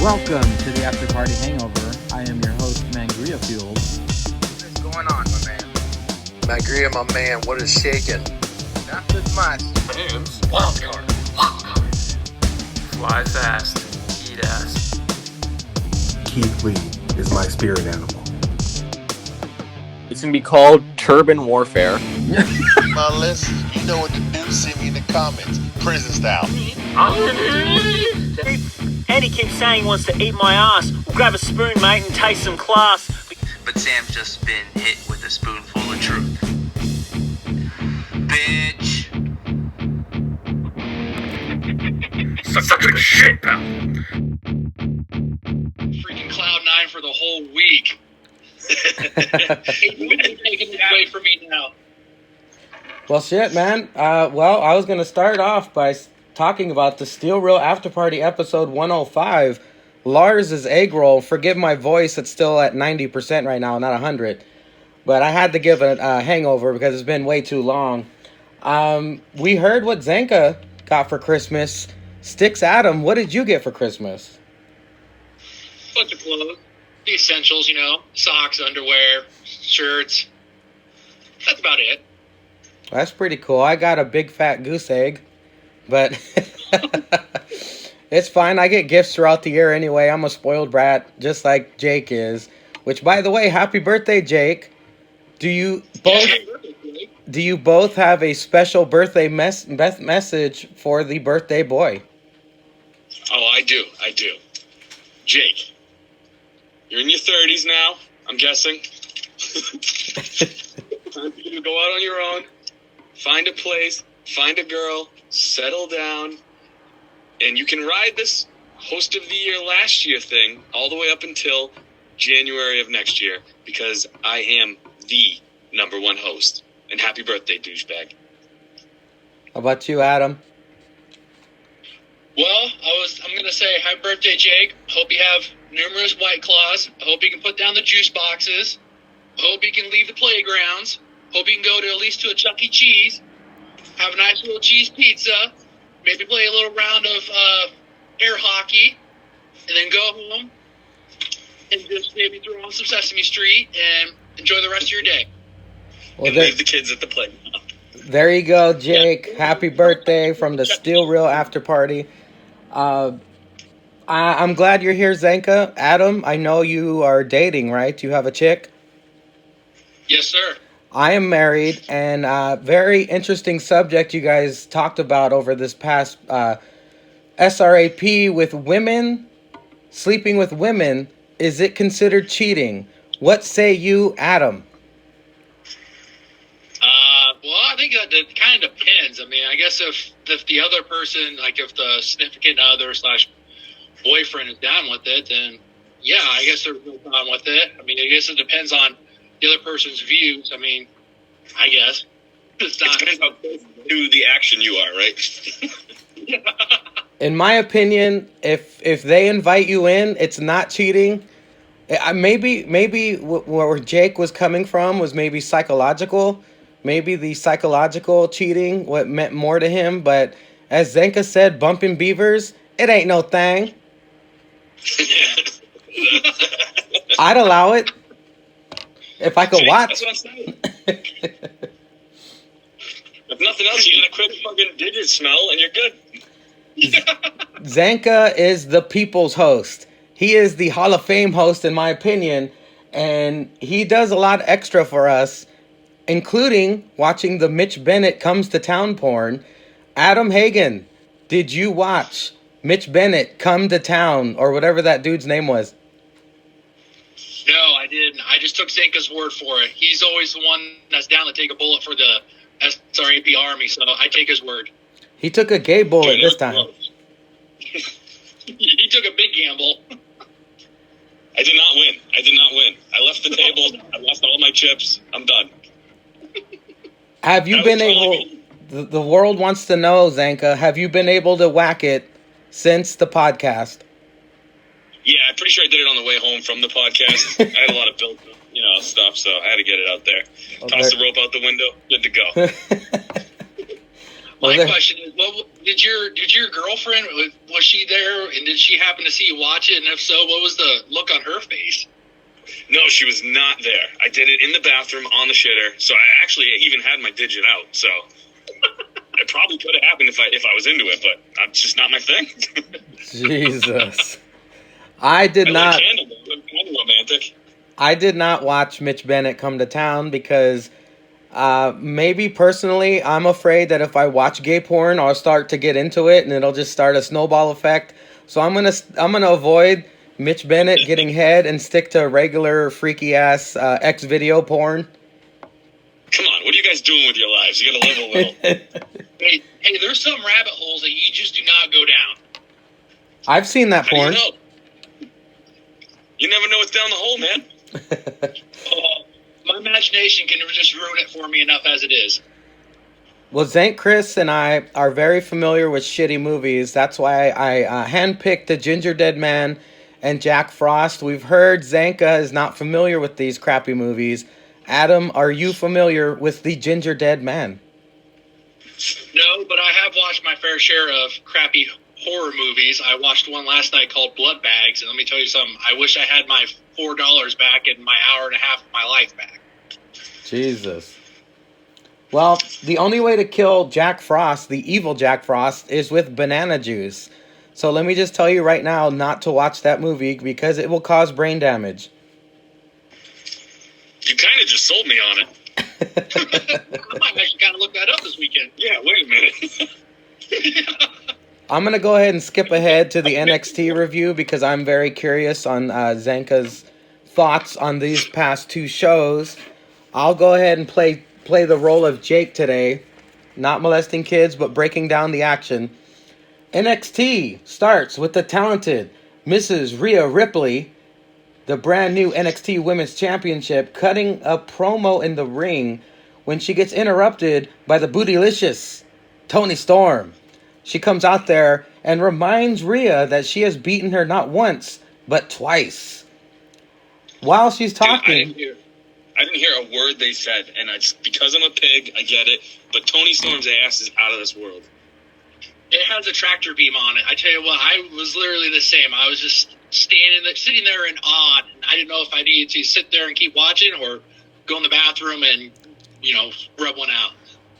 Welcome to the After Party Hangover. I am your host, Mangria Fuel. What is going on, my man? Mangria, my man, what is shaking? Not this much. Hands. Wild card. Fly fast. Eat ass. Keith Lee is my spirit animal. It's going to be called Turban Warfare. Now listen, you know what to do, send me in the comments. Prison style. Andy keeps saying he wants to eat my ass. We'll grab a spoon, mate, and taste some class. But Sam's just been hit with a spoonful of truth. Bitch. Suck a shit, pal. Freaking Cloud9 for the whole week. It's taking it away from me now. Well, shit, man. I was going to start off by talking about the Steel Real After Party episode 105. Lars's egg roll. Forgive my voice, it's still at 90% right now, not 100. But I had to give it a hangover because it's been way too long. We heard what Zanka got for Christmas. Stixadam, what did you get for Christmas? Bunch of clothes. The essentials, socks, underwear, shirts. That's about it. That's pretty cool. I got a big fat goose egg, but it's fine. I get gifts throughout the year anyway. I'm a spoiled brat, just like Jake is. Which, by the way, happy birthday, Jake. Do you both have a special birthday message for the birthday boy? Oh, I do. Jake, you're in your 30s now, I'm guessing. Time for you to go out on your own, find a place, find a girl, settle down, and you can ride this host of the year last year thing all the way up until January of next year, because I am the number one host. And happy birthday, douchebag. How about you, Adam? Well, I'm going to say happy birthday, Jake. Hope you have numerous White Claws. I hope you can put down the juice boxes. Hope you can leave the playgrounds. Hope you can go to at least to a Chuck E. Cheese. Have a nice little cheese pizza. Maybe play a little round of air hockey. And then go home and just maybe throw on some Sesame Street and enjoy the rest of your day. Well, and leave the kids at the playground. There you go, Jake. Yeah. Happy birthday from the Steel Real After Party. I'm glad you're here, Zanka. Adam, I know you are dating, right? You have a chick? Yes, sir. I am married, and very interesting subject you guys talked about over this past SRAP with women, sleeping with women. Is it considered cheating? What say you, Adam? Well, I think that it kind of depends. I mean, I guess if the other person, like if the significant other / boyfriend is down with it, then yeah, I guess there's no problem with it. I mean, I guess it depends on the other person's views. I mean, I guess. It depends how close to the action you are, right? In my opinion, if they invite you in, it's not cheating. Maybe where Jake was coming from was maybe psychological. Maybe the psychological cheating what meant more to him. But as Zenka said, bumping beavers, it ain't no thing. I'd allow it if I could watch. That's what I'm saying. If nothing else, you get a quick fucking digit smell and you're good. Zanka is the people's host. He is the Hall of Fame host, in my opinion, and he does a lot extra for us, including watching the Mitch Bennett Comes to Town porn. Adam Hagen, did you watch Mitch Bennett Come to Town, or whatever that dude's name was? No, I didn't. I just took Zanka's word for it. He's always the one that's down to take a bullet for the SRAP Army, so I take his word. He took a gay bullet this time. He took a big gamble. I did not win. I left the table. I lost all my chips. I'm done. Have you been able... The world wants to know, Zanka, have you been able to whack it since the podcast? Yeah, I'm pretty sure I did it on the way home from the podcast. I had a lot of built, stuff, so I had to get it out there. Toss the rope out the window, good to go. My question is, did your girlfriend, was she there, and did she happen to see you watch it? And if so, what was the look on her face? No, she was not there. I did it in the bathroom on the shitter, so I actually even had my digit out. So it probably could have happened if I was into it, but it's just not my thing. Jesus. I did not. Like candle, kind of romantic. I did not watch Mitch Bennett come to town because maybe personally I'm afraid that if I watch gay porn, I'll start to get into it and it'll just start a snowball effect. So I'm gonna avoid Mitch Bennett getting head and stick to regular freaky ass X video porn. Come on, what are you guys doing with your lives? You gotta live a little. Hey, there's some rabbit holes that you just do not go down. I've seen that porn. How do you know? You never know what's down the hole, man. My imagination can just ruin it for me enough as it is. Well, Zank, Chris, and I are very familiar with shitty movies. That's why I handpicked The Ginger Dead Man and Jack Frost. We've heard Zanka is not familiar with these crappy movies. Adam, are you familiar with The Ginger Dead Man? No, but I have watched my fair share of crappy horror movies. I watched one last night called Blood Bags, and let me tell you something. I wish I had my $4 back and my hour and a half of my life back. Jesus. Well, the only way to kill Jack Frost, the evil Jack Frost, is with banana juice. So let me just tell you right now not to watch that movie because it will cause brain damage. You kind of just sold me on it. I might actually kind of look that up this weekend. Yeah, wait a minute. I'm going to go ahead and skip ahead to the NXT review because I'm very curious on Zanka's thoughts on these past two shows. I'll go ahead and play the role of Jake today, not molesting kids, but breaking down the action. NXT starts with the talented Mrs. Rhea Ripley, the brand new NXT Women's Championship, cutting a promo in the ring when she gets interrupted by the bootylicious Toni Storm. She comes out there and reminds Rhea that she has beaten her not once, but twice. While she's talking... I didn't hear a word they said, and it's because I'm a pig, I get it, but Toni Storm's ass is out of this world. It has a tractor beam on it. I tell you what, I was literally the same. I was just sitting there in awe. I didn't know if I needed to sit there and keep watching or go in the bathroom and, rub one out.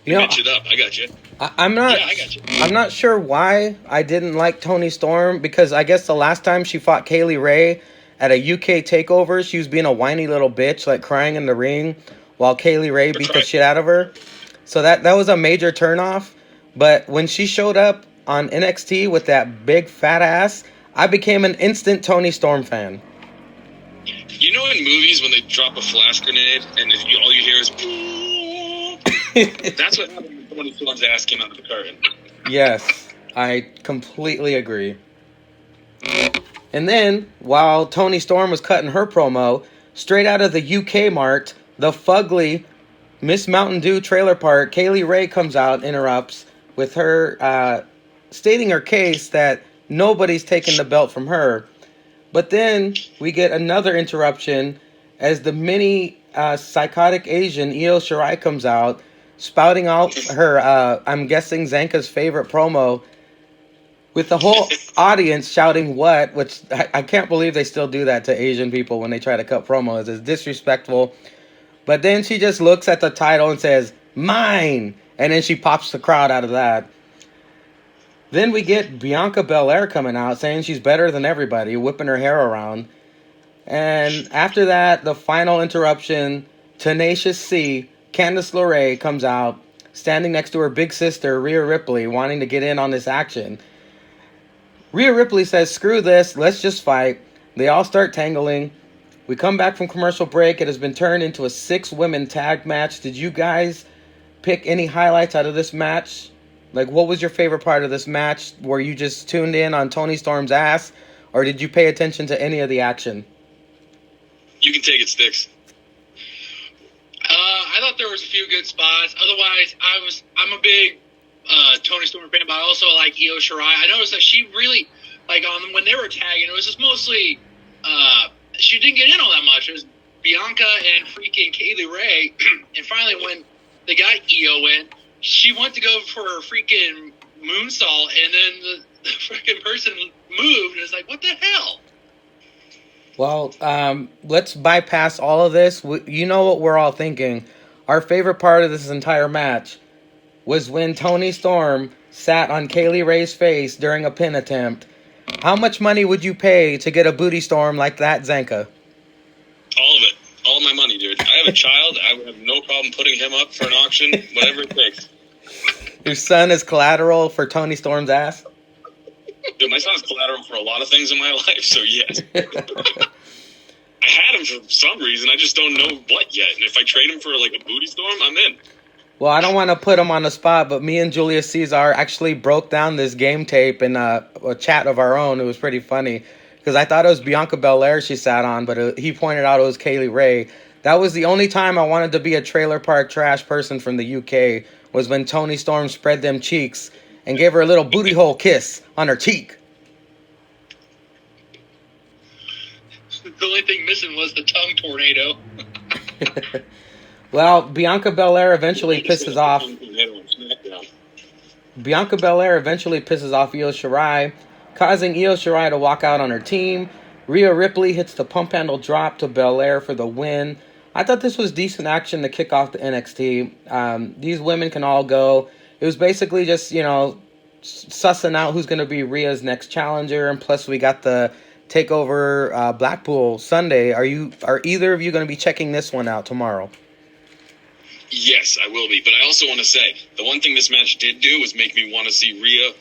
Match it up. I got you. I got you. I'm not sure why I didn't like Toni Storm, because I guess the last time she fought Kaylee Ray at a UK takeover, she was being a whiny little bitch, like crying in the ring while Kaylee Ray beat the shit out of her. So that was a major turnoff. But when she showed up on NXT with that big fat ass, I became an instant Toni Storm fan. You know in movies when they drop a flash grenade and all you hear is... That's what happened when Toni Storm's ass came out of the curtain. Yes, I completely agree. And then, while Toni Storm was cutting her promo, straight out of the UK mart, the fugly Miss Mountain Dew trailer park, Kaylee Ray comes out, interrupts, with her stating her case that nobody's taken the belt from her. But then we get another interruption as the mini psychotic Asian Io Shirai comes out, spouting out her, I'm guessing, Zanka's favorite promo, with the whole audience shouting what, which I can't believe they still do that to Asian people when they try to cut promos. It's disrespectful. But then she just looks at the title and says, mine! And then she pops the crowd out of that. Then we get Bianca Belair coming out saying she's better than everybody, whipping her hair around. And after that, the final interruption, Tenacious C, Candice LeRae, comes out, standing next to her big sister, Rhea Ripley, wanting to get in on this action. Rhea Ripley says, screw this, let's just fight. They all start tangling. We come back from commercial break. It has been turned into a 6-women tag match. Did you guys pick any highlights out of this match? Like, what was your favorite part of this match? Were you just tuned in on Toni Storm's ass? Or did you pay attention to any of the action? You can take it, Sticks. I thought there was a few good spots. Otherwise, I'm a big Toni Storm fan, but I also like Io Shirai. I noticed that she really, when they were tagging, it was just mostly, she didn't get in all that much. It was Bianca and freaking Kaylee Ray. And finally, when they got Io in, she went to go for her freaking moonsault, and then the freaking person moved, and it's like, what the hell? Well, let's bypass all of this. You know what we're all thinking. Our favorite part of this entire match was when Toni Storm sat on Kaylee Ray's face during a pin attempt. How much money would you pay to get a booty storm like that, Zanka? All of it. All my money, dude. I have a child. I would have no problem putting him up for an auction, whatever it takes. Your son is collateral for Toni Storm's ass? Dude, my son's collateral for a lot of things in my life, so yes. I had him for some reason. I just don't know what yet. And if I trade him for like a booty storm, I'm in. Well, I don't want to put him on the spot, but me and Julius Ceizar actually broke down this game tape in a chat of our own. It was pretty funny because I thought it was Bianca Belair she sat on, but he pointed out it was Kaylee Ray. That was the only time I wanted to be a trailer park trash person from the UK, was when Toni Storm spread them cheeks and gave her a little booty hole kiss on her cheek. The only thing missing was the tongue tornado. Well, Bianca Belair eventually pisses off. Bianca Belair eventually pisses off Io Shirai, causing Io Shirai to walk out on her team. Rhea Ripley hits the pump handle drop to Belair for the win. I thought this was decent action to kick off the NXT. These women can all go. It was basically just, sussing out who's going to be Rhea's next challenger, and plus we got the TakeOver Blackpool Sunday. Are either of you going to be checking this one out tomorrow? Yes, I will be. But I also want to say, the one thing this match did do was make me want to see Rhea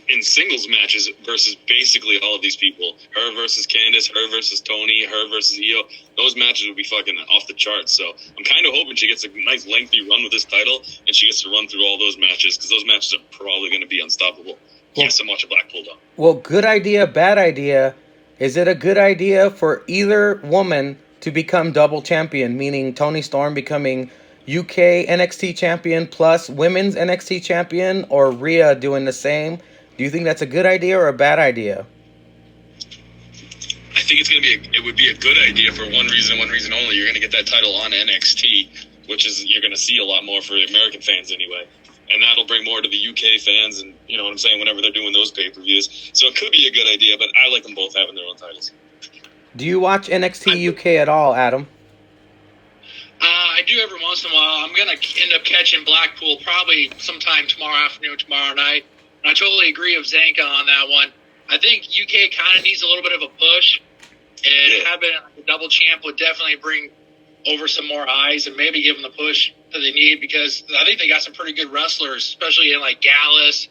in singles matches versus basically all of these people. Her versus Candice, her versus Toni, her versus Io. Those matches would be fucking off the charts. So I'm kind of hoping she gets a nice lengthy run with this title and she gets to run through all those matches, because those matches are probably going to be unstoppable. Yes, I'm watching Blackpool though. Well, good idea, bad idea. Is it a good idea for either woman to become double champion, meaning Toni Storm becoming UK NXT champion plus women's NXT champion, or Rhea doing the same? Do you think that's a good idea or a bad idea? I think it would be a good idea for one reason only. You're going to get that title on NXT, which is, you're going to see a lot more for American fans anyway. And that'll bring more to the UK fans, and you know what I'm saying, whenever they're doing those pay-per-views. So it could be a good idea, but I like them both having their own titles. Do you watch NXT UK at all, Adam? I do every once in a while. I'm going to end up catching Blackpool probably sometime tomorrow afternoon, tomorrow night. And I totally agree with Zanka on that one. I think UK kind of needs a little bit of a push, and having a double champ would definitely bring over some more eyes and maybe give them the push that they need, because I think they got some pretty good wrestlers, especially in like Gallus,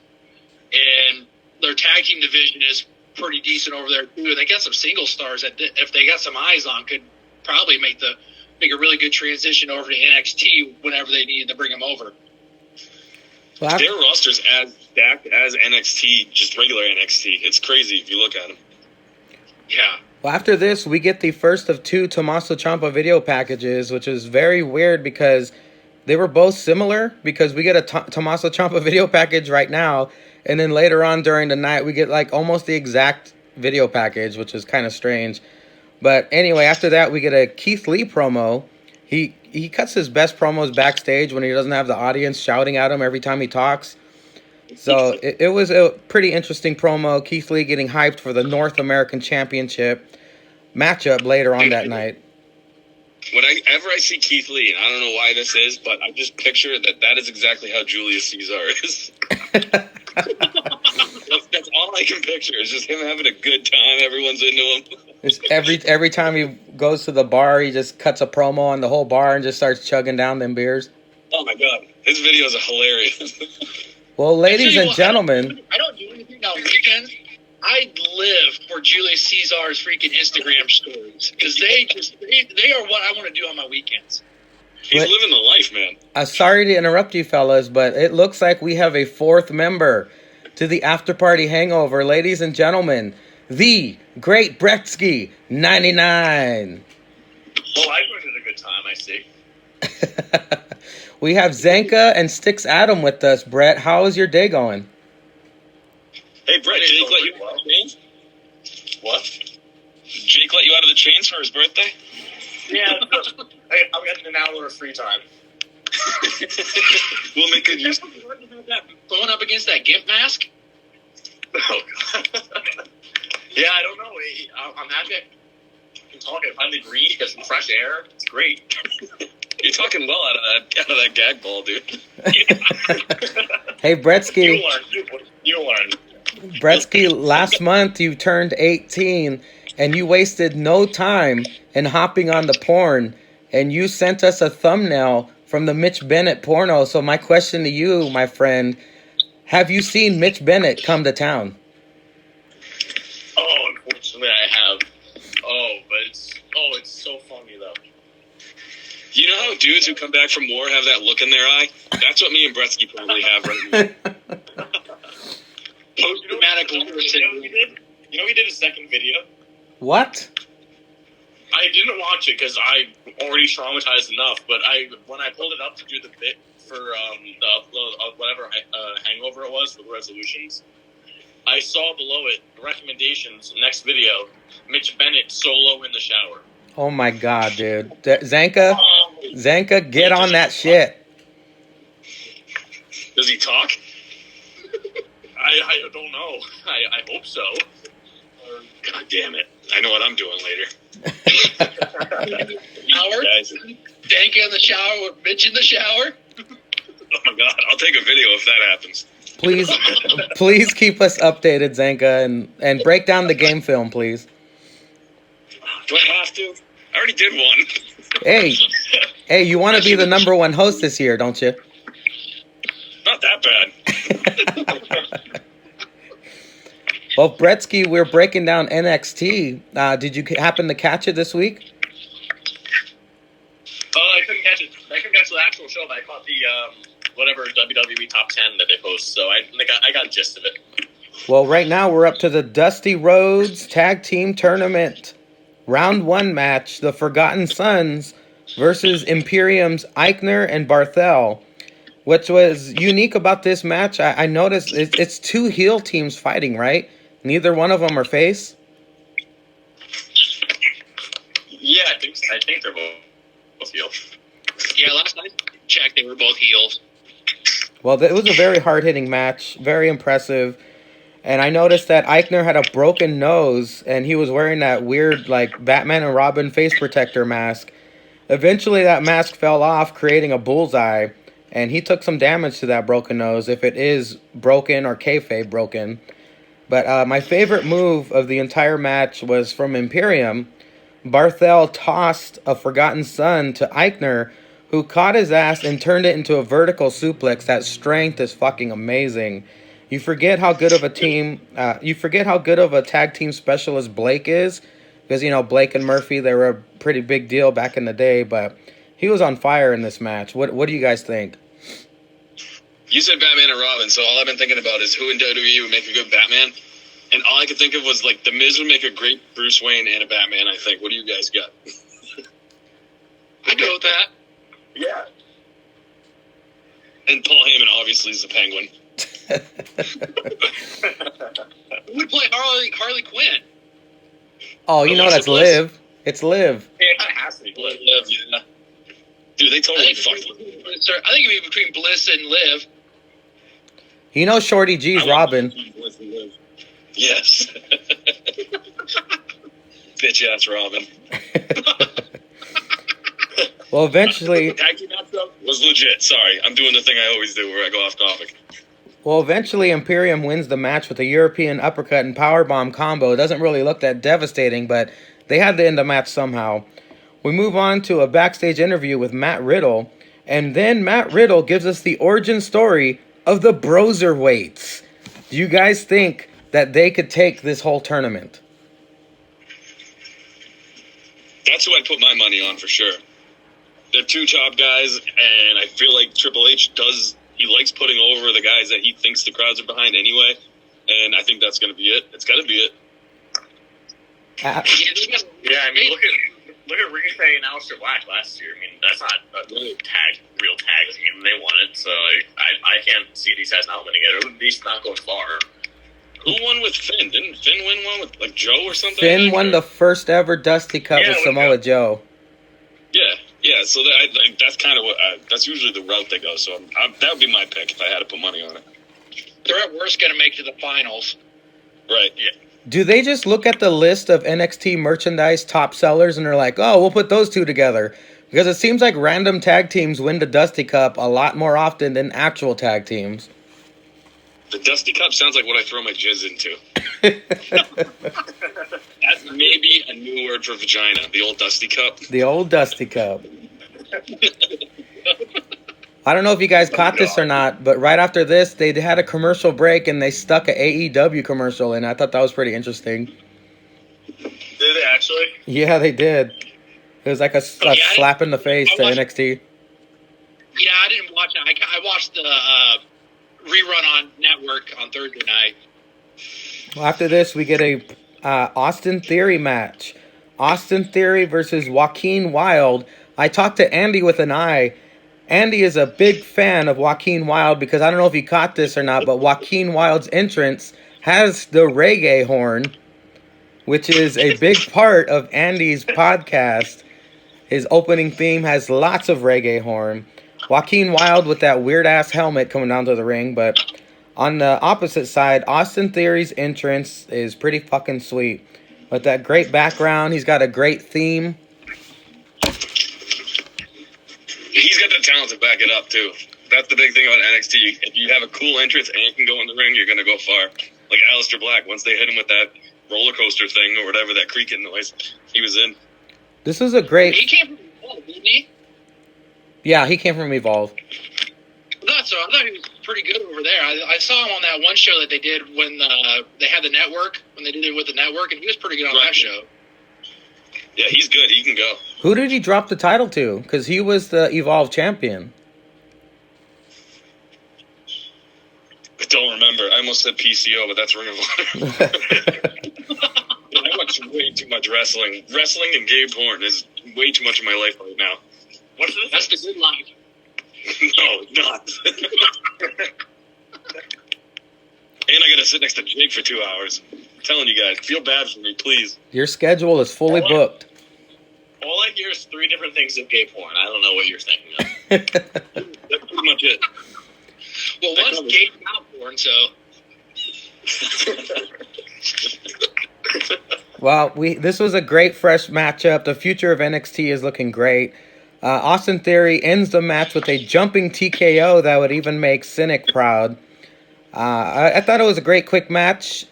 and their tag team division is pretty decent over there too. And they got some single stars that, if they got some eyes on, could probably make a really good transition over to NXT whenever they needed to bring them over. Well, their roster's as stacked as NXT, just regular NXT. It's crazy if you look at them. Yeah. Well, after this, we get the first of two Tommaso Ciampa video packages, which is very weird because they were both similar, because we get a Tommaso Ciampa video package right now, and then later on during the night, we get like almost the exact video package, which is kind of strange. But anyway, after that, we get a Keith Lee promo. He cuts his best promos backstage when he doesn't have the audience shouting at him every time he talks. So it was a pretty interesting promo. Keith Lee getting hyped for the North American Championship matchup later on that night. Whenever I see Keith Lee, and I don't know why this is, but I just picture that is exactly how Julius Ceizar is. That's all I can picture. It's just him having a good time. Everyone's into him. It's every time he goes to the bar, he just cuts a promo on the whole bar and just starts chugging down them beers. Oh my god, his videos are hilarious. Well, ladies and gentlemen, I don't do anything on weekends. I live for Julius Caesar's freaking Instagram stories, because they are what I want to do on my weekends. He's living the life, man. Sorry to interrupt you, fellas, but it looks like we have a fourth member to the After Party Hangover. Ladies and gentlemen, the Great Bretsky 99. Well, I joined at a good time, I see. We have Zanka and stixadam with us. Brett, how is your day going? Hey, Brett, Jake let you out of the chains? What? Jake let you out of the chains for his birthday? Yeah, I'm getting an hour of free time. We'll make good use. Going up against that gimp mask. Oh, God. Yeah, I don't know. I'm happy I can talk. I finally breathe, get some fresh air. It's great. You're talking well out of that gag ball, dude. Hey, Bretsky. You learn. Bretsky, last month you turned 18 and you wasted no time in hopping on the porn and you sent us a thumbnail from the Mitch Bennett porno. So my question to you, my friend, have you seen Mitch Bennett come to town? Oh, unfortunately I have. But it's so funny though. You know how dudes who come back from war have that look in their eye? That's what me and Bretsky probably have right now. Post-traumatic war syndrome. You know he did a second video? What? I didn't watch it because I'm already traumatized enough, but when I pulled it up to do the bit for the upload of whatever hangover it was for the resolutions, I saw below it recommendations, next video, Mitch Bennett solo in the shower. Oh my God, dude. Zanka, get on that shit. Does he talk? I don't know. I hope so. God damn it. I know what I'm doing later. Howard? Dank in the shower with Mitch in the shower? Oh my God, I'll take a video if that happens. Please keep us updated, Zanka, and break down the game film, please. Do I have to? I already did one. Hey, you want to be the number one host this year, don't you? Not that bad. Well, Bretsky, we're breaking down NXT. Did you happen to catch it this week? I couldn't catch it. I couldn't catch the actual show, but I caught the whatever WWE Top 10 that they post, so I got the gist of it. Well, right now we're up to the Dusty Rhodes Tag Team Tournament. Round 1 match, the Forgotten Sons versus Imperium's Eichner and Barthel. Which was unique about this match, I noticed it's two heel teams fighting, right? Neither one of them are face. Yeah, I think they're both heel. Yeah, last night I checked, they were both heels. Well, it was a very hard-hitting match, very impressive. And I noticed that Eichner had a broken nose, and he was wearing that weird, like, Batman and Robin face protector mask. Eventually, that mask fell off, creating a bullseye, and he took some damage to that broken nose, if it is broken or kayfabe broken. But my favorite move of the entire match was from Imperium. Barthel tossed a Forgotten Son to Eichner, who caught his ass and turned it into a vertical suplex. That strength is fucking amazing. You forget how good of a team, you forget how good of a tag team specialist Blake is, because, you know, Blake and Murphy, they were a pretty big deal back in the day, but he was on fire in this match. What do you guys think? You said Batman and Robin, so all I've been thinking about is who in WWE would make a good Batman. And all I could think of was, like, The Miz would make a great Bruce Wayne and a Batman, I think. What do you guys got? I'd go with that. Yeah. And Paul Heyman obviously is the Penguin. Who would play Harley Quinn? Oh, you know that's Liv. It's Liv. Yeah, it has to be Liv. Yeah. Dude, they totally fucked with I think it'd be between Bliss and Liv. You know Shorty G's Robin. Yes. Bitch ass Robin. Well, eventually... Tag team matchup was legit. Sorry, I'm doing the thing I always do where I go off topic. Well, eventually Imperium wins the match with a European uppercut and powerbomb combo. It doesn't really look that devastating, but they had to end the match somehow. We move on to a backstage interview with Matt Riddle, and then Matt Riddle gives us the origin story of the Broserweights. Do you guys think that they could take this whole tournament? That's who I'd put my money on for sure. They're two top guys, and I feel like Triple H he likes putting over the guys that he thinks the crowds are behind anyway, and I think that's going to be it. It's got to be it. Yeah, I mean, look at Ricochet and Aleister Black last year. I mean, that's not a real tag team. They won it, so I can't see these guys not winning it, or at least not going far. Who won with Finn? Didn't Finn win one with, like, Joe or something? Finn won the first ever Dusty Cup with Samoa Joe. Yeah, Yeah, so that's kind of what that's usually the route they go. So that would be my pick if I had to put money on it. They're at worst going to make it to the finals. Right. Yeah. Do they just look at the list of NXT merchandise top sellers and they're like, oh, we'll put those two together? Because it seems like random tag teams win the Dusty Cup a lot more often than actual tag teams. The Dusty Cup sounds like what I throw my jizz into. That's maybe a new word for vagina. The old Dusty Cup. The old Dusty Cup. I don't know if you guys caught this or not, but right after this, they had a commercial break and they stuck an AEW commercial in. I thought that was pretty interesting. Did they actually? Yeah, they did. It was like a slap in the face to NXT. Yeah, I didn't watch it. I watched the rerun on Network on Thursday night. Well, after this, we get a Austin Theory match. Austin Theory versus Joaquin Wilde. I talked to Andy with an I. Andy is a big fan of Joaquin Wilde because I don't know if you caught this or not, but Joaquin Wilde's entrance has the reggae horn, which is a big part of Andy's podcast. His opening theme has lots of reggae horn. Joaquin Wilde with that weird-ass helmet coming down to the ring, but on the opposite side, Austin Theory's entrance is pretty fucking sweet. With that great background, he's got a great theme. He's got the talent to back it up, too. That's the big thing about NXT. If you have a cool entrance and you can go in the ring, you're going to go far. Like Aleister Black, once they hit him with that roller coaster thing or whatever, that creaking noise, he was in. This is a great... He came from Evolve, didn't he? Yeah, he came from Evolve. I thought he was pretty good over there. I saw him on that one show that they did when they had the network, when they did it with the network, and he was pretty good on that show. Yeah, he's good. He can go. Who did he drop the title to? Because he was the Evolve champion. I don't remember. I almost said PCO, but that's Ring of Honor. I watch way too much wrestling. Wrestling and Gabe Horn is way too much of my life right now. What's this? That's the good life. No, not. And I gotta sit next to Jake for 2 hours. I'm telling you guys, feel bad for me, please. Your schedule is fully booked. All I hear is 3 different things of gay porn. I don't know what you're thinking of. That's pretty much it. Well, one's gay mouth porn, so... Well, this was a great fresh matchup. The future of NXT is looking great. Austin Theory ends the match with a jumping TKO that would even make Cynic proud. I thought it was a great quick match.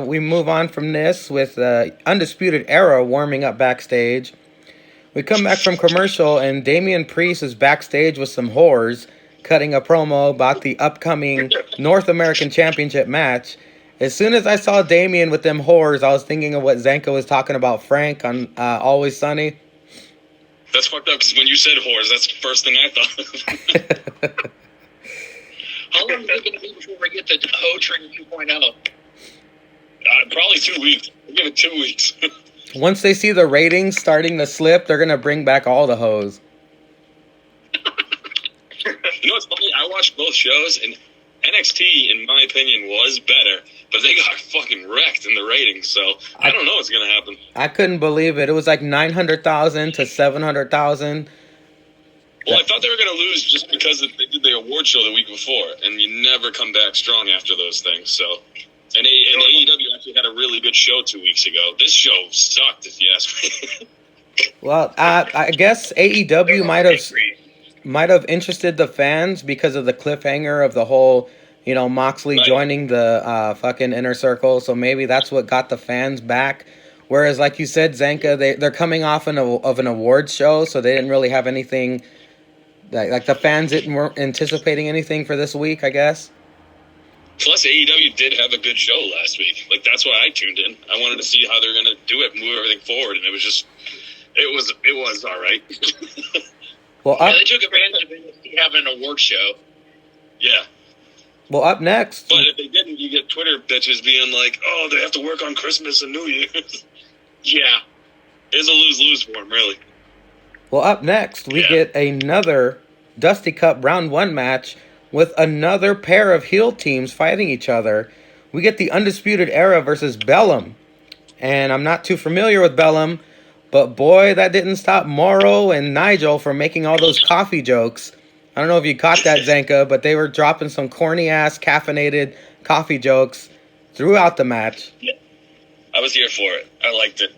We move on from this with Undisputed Era warming up backstage. We come back from commercial and Damian Priest is backstage with some whores cutting a promo about the upcoming North American Championship match. As soon as I saw Damian with them whores, I was thinking of what Zanka was talking about Frank on Always Sunny. That's fucked up, because when you said whores, that's the first thing I thought of. How long is it going to be before we get to Ho Train 2.0? Probably 2 weeks. I'll give it 2 weeks. Once they see the ratings starting to slip, they're going to bring back all the hoes. You know what's funny? I watched both shows, and NXT, in my opinion, was better, but they got fucking wrecked in the ratings, so I don't know what's going to happen. I couldn't believe it. It was like 900,000 to 700,000. Well, I thought they were going to lose just because they did the award show the week before, and you never come back strong after those things, so... And AEW actually had a really good show 2 weeks ago. This show sucked, if you ask me. Well, I guess AEW might have interested the fans because of the cliffhanger of the whole, Moxley joining the fucking Inner Circle. So maybe that's what got the fans back. Whereas, like you said, Zanka, they're coming off of an awards show, so they didn't really have anything. Like the fans weren't anticipating anything for this week, I guess. Plus, AEW did have a good show last week. Like, that's why I tuned in. I wanted to see how they're going to do it, move everything forward, and it was just, it was all right. Well, they took advantage of NXT having an award show. Yeah. Well, up next. But if they didn't, you get Twitter bitches being like, oh, they have to work on Christmas and New Year's. Yeah. It's a lose-lose for them, really. Well, up next, we get another Dusty Cup Round 1 match with another pair of heel teams fighting each other. We get the Undisputed Era versus Bellum. And I'm not too familiar with Bellum, But boy, that didn't stop Mauro and Nigel from making all those coffee jokes. I don't know if you caught that, Zenka, but they were dropping some corny-ass, caffeinated coffee jokes throughout the match. Yeah. I was here for it. I liked it.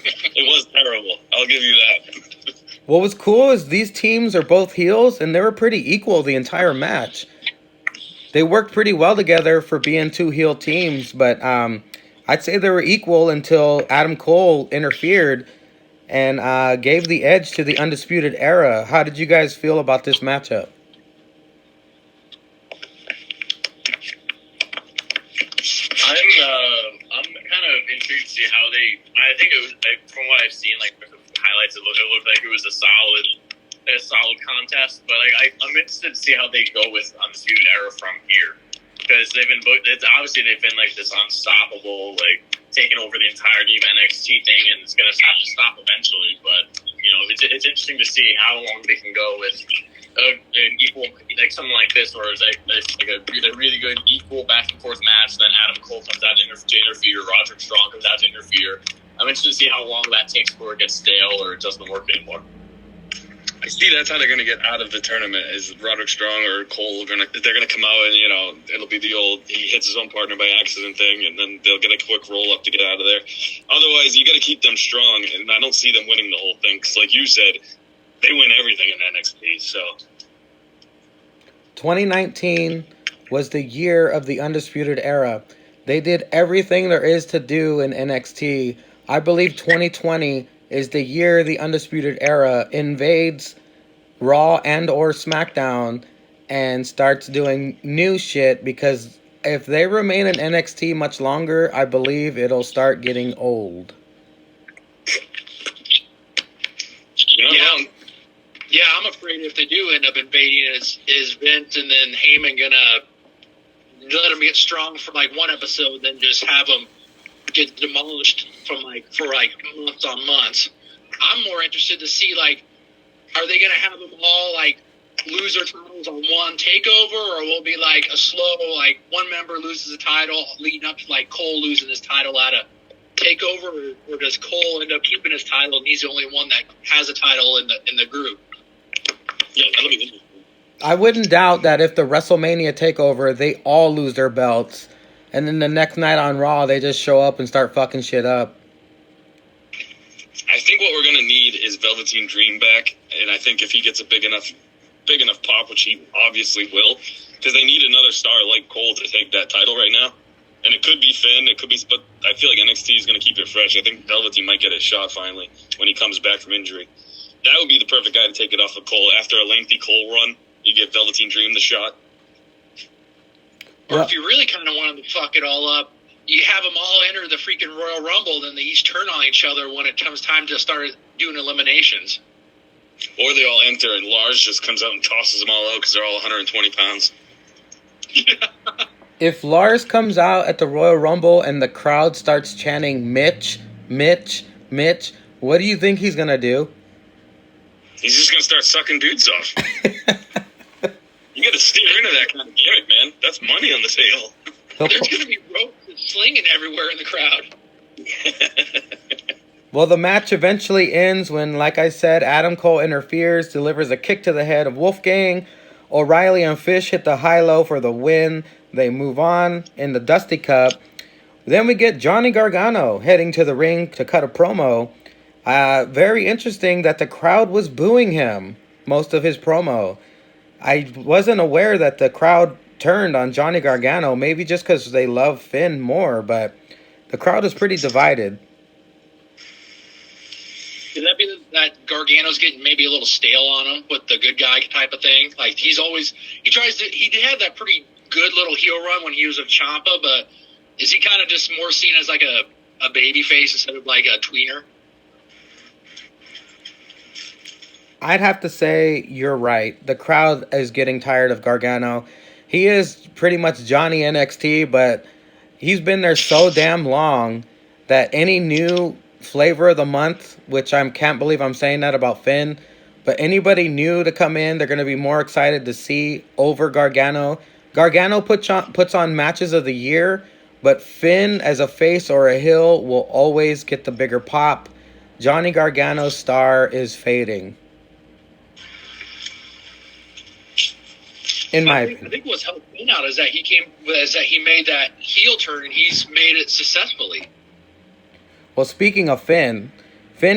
It was terrible. I'll give you that. What was cool is these teams are both heels, and they were pretty equal the entire match. They worked pretty well together for being two heel teams, but I'd say they were equal until Adam Cole interfered and gave the edge to the Undisputed Era. How did you guys feel about this matchup? I'm kind of intrigued to see how they. I think it was from what I've seen, like the highlights, it looked like it was a solid contest. But like I'm interested to see how they go with Undisputed Era from here, because they've been like this unstoppable, like taking over the entire team NXT thing, and it's gonna have to stop eventually. But you know, it's interesting to see how long they can go with an equal, like something like this, where it's like a really good equal back and forth match. Then Adam Cole comes out to interfere. Roderick Strong comes out to interfere. I'm interested to see how long that takes before it gets stale or it doesn't work anymore. I see that's how they're going to get out of the tournament, is Roderick Strong or Cole they're going to come out and, you know, it'll be the old he hits his own partner by accident thing, and then they'll get a quick roll up to get out of there. Otherwise, you got to keep them strong, and I don't see them winning the whole thing, because like you said, they win everything in NXT. So 2019 was the year of the Undisputed Era. They did everything there is to do in NXT. I believe 2020 is the year the Undisputed Era invades Raw and or SmackDown and starts doing new shit, because if they remain in NXT much longer, I believe it'll start getting old. Yeah, I'm afraid if they do end up invading, is Vince and then Heyman gonna let them get strong for like one episode, then just have them get demolished for months on months. I'm more interested to see, like, are they gonna have them all like lose their titles on one takeover, or will it be like a slow, like one member loses a title leading up to like Cole losing his title at a takeover, or does Cole end up keeping his title and he's the only one that has a title in the group? Yeah, that'll be interesting. I wouldn't doubt that if the WrestleMania takeover, they all lose their belts, and then the next night on Raw, they just show up and start fucking shit up. I think what we're gonna need is Velveteen Dream back, and I think if he gets a big enough pop, which he obviously will, because they need another star like Cole to take that title right now. And it could be Finn, but I feel like NXT is going to keep it fresh. I think Velveteen might get a shot finally when he comes back from injury. That would be the perfect guy to take it off of Cole. After a lengthy Cole run, you give Velveteen Dream the shot. Or if you really kind of want them to fuck it all up, you have them all enter the freaking Royal Rumble, then they each turn on each other when it comes time to start doing eliminations. Or they all enter and Lars just comes out and tosses them all out because they're all 120 pounds. If Lars comes out at the Royal Rumble and the crowd starts chanting Mitch, Mitch, Mitch, what do you think he's going to do? He's just going to start sucking dudes off. You got to steer into that kind of gimmick, man. That's money on the table. There's going to be ropes and slinging everywhere in the crowd. Well, the match eventually ends when, like I said, Adam Cole interferes, delivers a kick to the head of Wolfgang. O'Reilly and Fish hit the high-low for the win. They move on in the Dusty Cup. Then we get Johnny Gargano heading to the ring to cut a promo. Very interesting that the crowd was booing him most of his promo. I wasn't aware that the crowd turned on Johnny Gargano, maybe just because they love Finn more, but the crowd is pretty divided. Could that be that Gargano's getting maybe a little stale on him with the good guy type of thing? Like, he had that pretty good little heel run when he was with Ciampa, but is he kind of just more seen as like a baby face instead of like a tweener? I'd have to say you're right. The crowd is getting tired of Gargano. He is pretty much Johnny NXT, but he's been there so damn long that any new flavor of the month, which I can't believe I'm saying that about Finn, but anybody new to come in, they're going to be more excited to see over Gargano. Gargano puts on matches of the year, but Finn as a face or a heel will always get the bigger pop. Johnny Gargano's star is fading. In my opinion. I think what's helped Finn out is that he made that heel turn and he's made it successfully. Well, speaking of Finn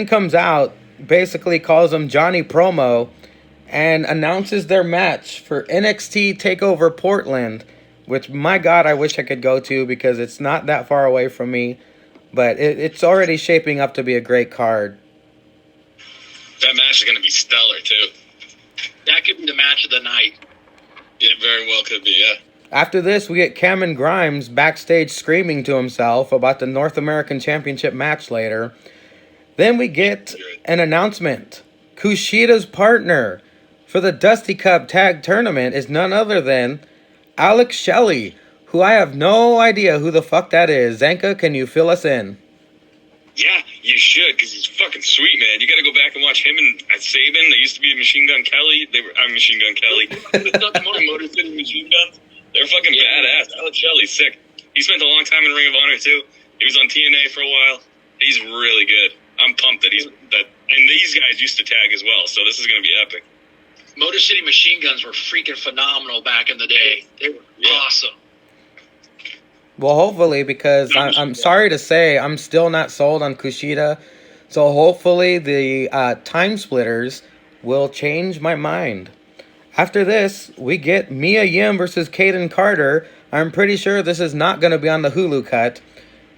comes out, basically calls him Johnny Promo, and announces their match for NXT TakeOver Portland, which, my God, I wish I could go to because it's not that far away from me, but it's already shaping up to be a great card. That match is going to be stellar, too. That could be the match of the night. It very well could be, yeah. After this, we get Cameron Grimes backstage screaming to himself about the North American Championship match later. Then we get an announcement. Kushida's partner for the Dusty Cup Tag Tournament is none other than Alex Shelley, who I have no idea who the fuck that is. Zanka, can you fill us in? Yeah, you should, because he's fucking sweet, man. You got to go back and watch him and Saban. They used to be Machine Gun Kelly. I'm Machine Gun Kelly. Motor City Machine Guns. They're fucking badass. Alex Shelley's sick. He spent a long time in Ring of Honor, too. He was on TNA for a while. He's really good. I'm pumped that and these guys used to tag as well, so this is going to be epic. Motor City Machine Guns were freaking phenomenal back in the day. They were awesome. Well, hopefully, because I'm sorry to say, I'm still not sold on Kushida. So hopefully the Time Splitters will change my mind. After this, we get Mia Yim versus Kaden Carter. I'm pretty sure this is not going to be on the Hulu cut.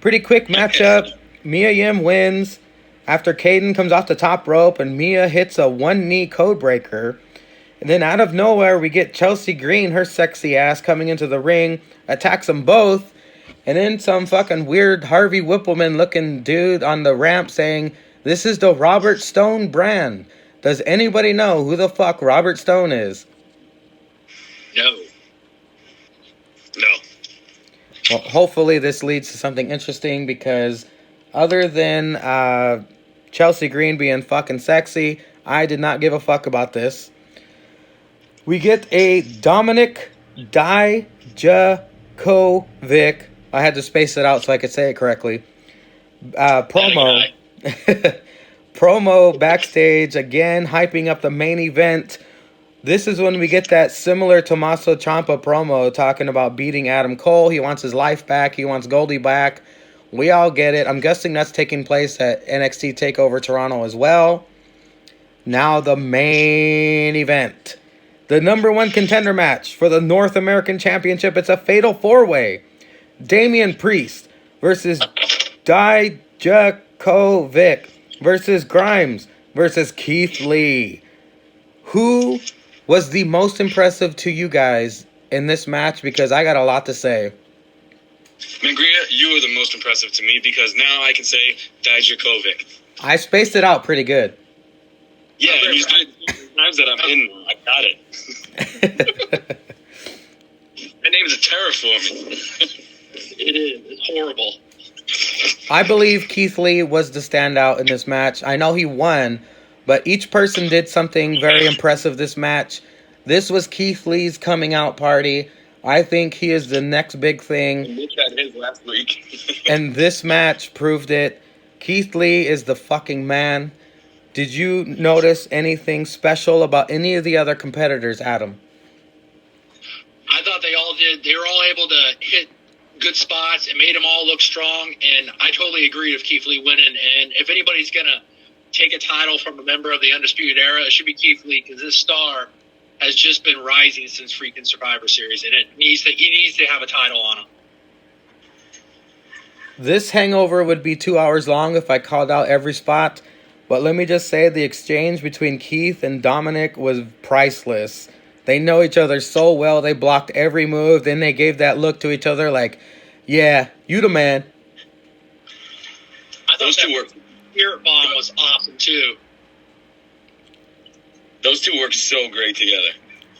Pretty quick matchup. Mia Yim wins after Kaden comes off the top rope and Mia hits a one-knee code breaker. And then out of nowhere, we get Chelsea Green, her sexy ass, coming into the ring, attacks them both. And then some fucking weird Harvey Whippleman-looking dude on the ramp saying, "This is the Robert Stone brand." Does anybody know who the fuck Robert Stone is? No. Well, hopefully this leads to something interesting because other than Chelsea Green being fucking sexy, I did not give a fuck about this. We get a Dominic Dijakovic. I had to space it out so I could say it correctly. Promo. Promo backstage again, hyping up the main event. This is when we get that similar Tommaso Ciampa promo talking about beating Adam Cole. He wants his life back. He wants Goldie back. We all get it. I'm guessing that's taking place at NXT TakeOver Toronto as well. Now the main event. The number one contender match for the North American Championship. It's a fatal four-way. Damian Priest versus Dijakovic versus Grimes versus Keith Lee. Who was the most impressive to you guys in this match? Because I got a lot to say. Mangria, you were the most impressive to me because now I can say Dijakovic. I spaced it out pretty good. Yeah, and you said times that I'm in, I got it. That name is a terror for me. It is. It's horrible. I believe Keith Lee was the standout in this match. I know he won, but each person did something very impressive this match. This was Keith Lee's coming out party. I think he is the next big thing. Mitch had his last week. And this match proved it. Keith Lee is the fucking man. Did you notice anything special about any of the other competitors, Adam? I thought they all did. They were all able to hit good spots. It made them all look strong, and I totally agree with Keith Lee winning. And if anybody's going to take a title from a member of the Undisputed Era, it should be Keith Lee, because this star has just been rising since freaking Survivor Series, and he needs to have a title on him. This hangover would be 2 hours long if I called out every spot, but let me just say the exchange between Keith and Dominic was priceless. They know each other so well, they blocked every move, then they gave that look to each other like, yeah, you the man. I thought that Spirit Bomb was awesome too. Those two worked so great together.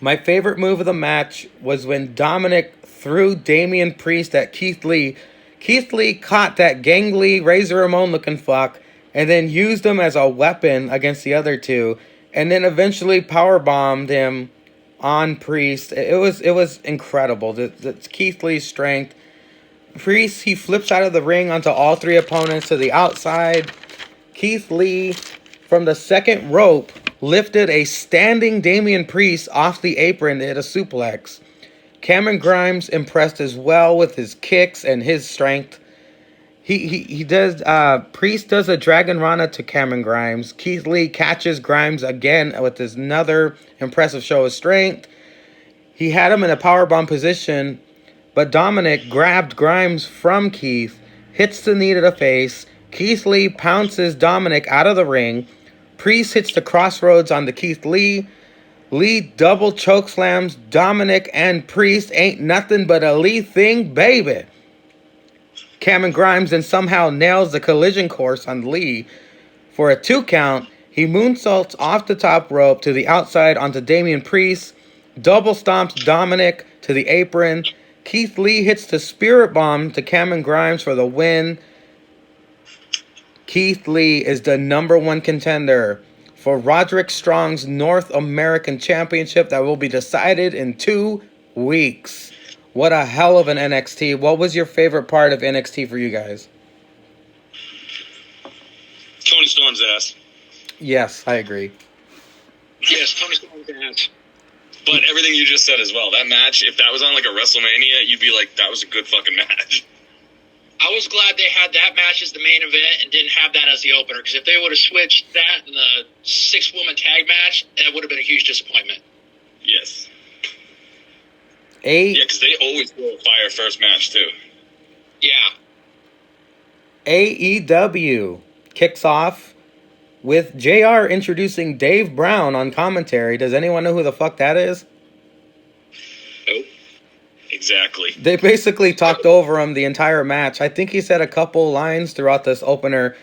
My favorite move of the match was when Dominic threw Damian Priest at Keith Lee. Keith Lee caught that gangly Razor Ramon looking fuck and then used him as a weapon against the other two, and then eventually powerbombed him on Priest. It was incredible. The Keith Lee's strength. Priest, he flips out of the ring onto all three opponents to the outside. Keith Lee, from the second rope, lifted a standing Damian Priest off the apron to hit a suplex. Cameron Grimes impressed as well with his kicks and his strength. Priest does a Dragon Rana to Cameron Grimes. Keith Lee catches Grimes again with another impressive show of strength. He had him in a powerbomb position, but Dominic grabbed Grimes from Keith, hits the knee to the face. Keith Lee pounces Dominic out of the ring. Priest hits the crossroads on the Keith Lee. Lee double choke slams Dominic, and Priest ain't nothing but a Lee thing, baby. Cameron Grimes then somehow nails the collision course on Lee. For a 2 count, he moonsaults off the top rope to the outside onto Damian Priest, double stomps Dominic to the apron. Keith Lee hits the Spirit Bomb to Cameron Grimes for the win. Keith Lee is the number 1 contender for Roderick Strong's North American Championship that will be decided in 2 weeks. What a hell of an NXT. What was your favorite part of NXT for you guys? Tony Storm's ass. Yes, I agree. Yes, Tony Storm's ass. But everything you just said as well. That match, if that was on like a WrestleMania, you'd be like, that was a good fucking match. I was glad they had that match as the main event and didn't have that as the opener, because if they would have switched that and the 6-woman tag match, that would have been a huge disappointment. Yes. Yeah, because they always go fire first match, too. Yeah. AEW kicks off with JR introducing Dave Brown on commentary. Does anyone know who the fuck that is? Nope. Exactly. They basically talked over him the entire match. I think he said a couple lines throughout this opener.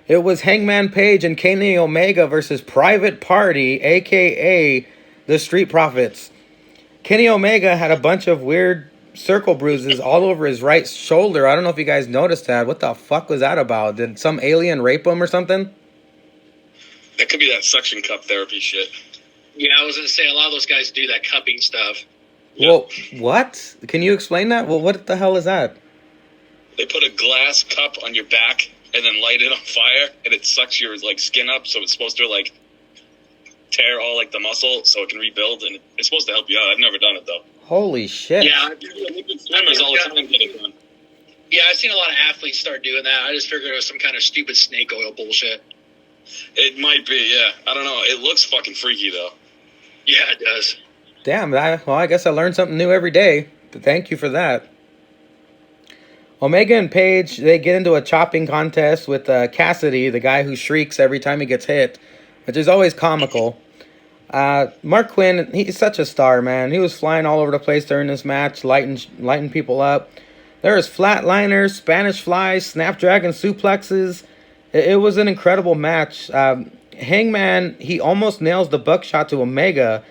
It was Hangman Page and Kenny Omega versus Private Party, a.k.a. the Street Profits. Kenny Omega had a bunch of weird circle bruises all over his right shoulder. I don't know if you guys noticed that. What the fuck was that about? Did some alien rape him or something? That could be that suction cup therapy shit. Yeah, I was going to say, a lot of those guys do that cupping stuff. Well, what? Can you explain that? Well, what the hell is that? They put a glass cup on your back and then light it on fire, and it sucks your like skin up, so it's supposed to like tear all like the muscle so it can rebuild, and it's supposed to help you out. I've never done it though. Holy shit. Yeah, Swimmers all the time get it done. Yeah, I've seen a lot of athletes start doing that. I just figured it was some kind of stupid snake oil bullshit. It might be, yeah. I don't know. It looks fucking freaky though. Yeah, it does. Damn, I guess I learned something new every day. Thank you for that. Omega and Page, they get into a chopping contest with Cassidy, the guy who shrieks every time he gets hit, which is always comical. Mark Quinn, he's such a star, man. He was flying all over the place during this match, lighting people up. There was flatliners, Spanish flies, Snapdragon suplexes. It was an incredible match. Hangman, he almost nails the buckshot to Omega.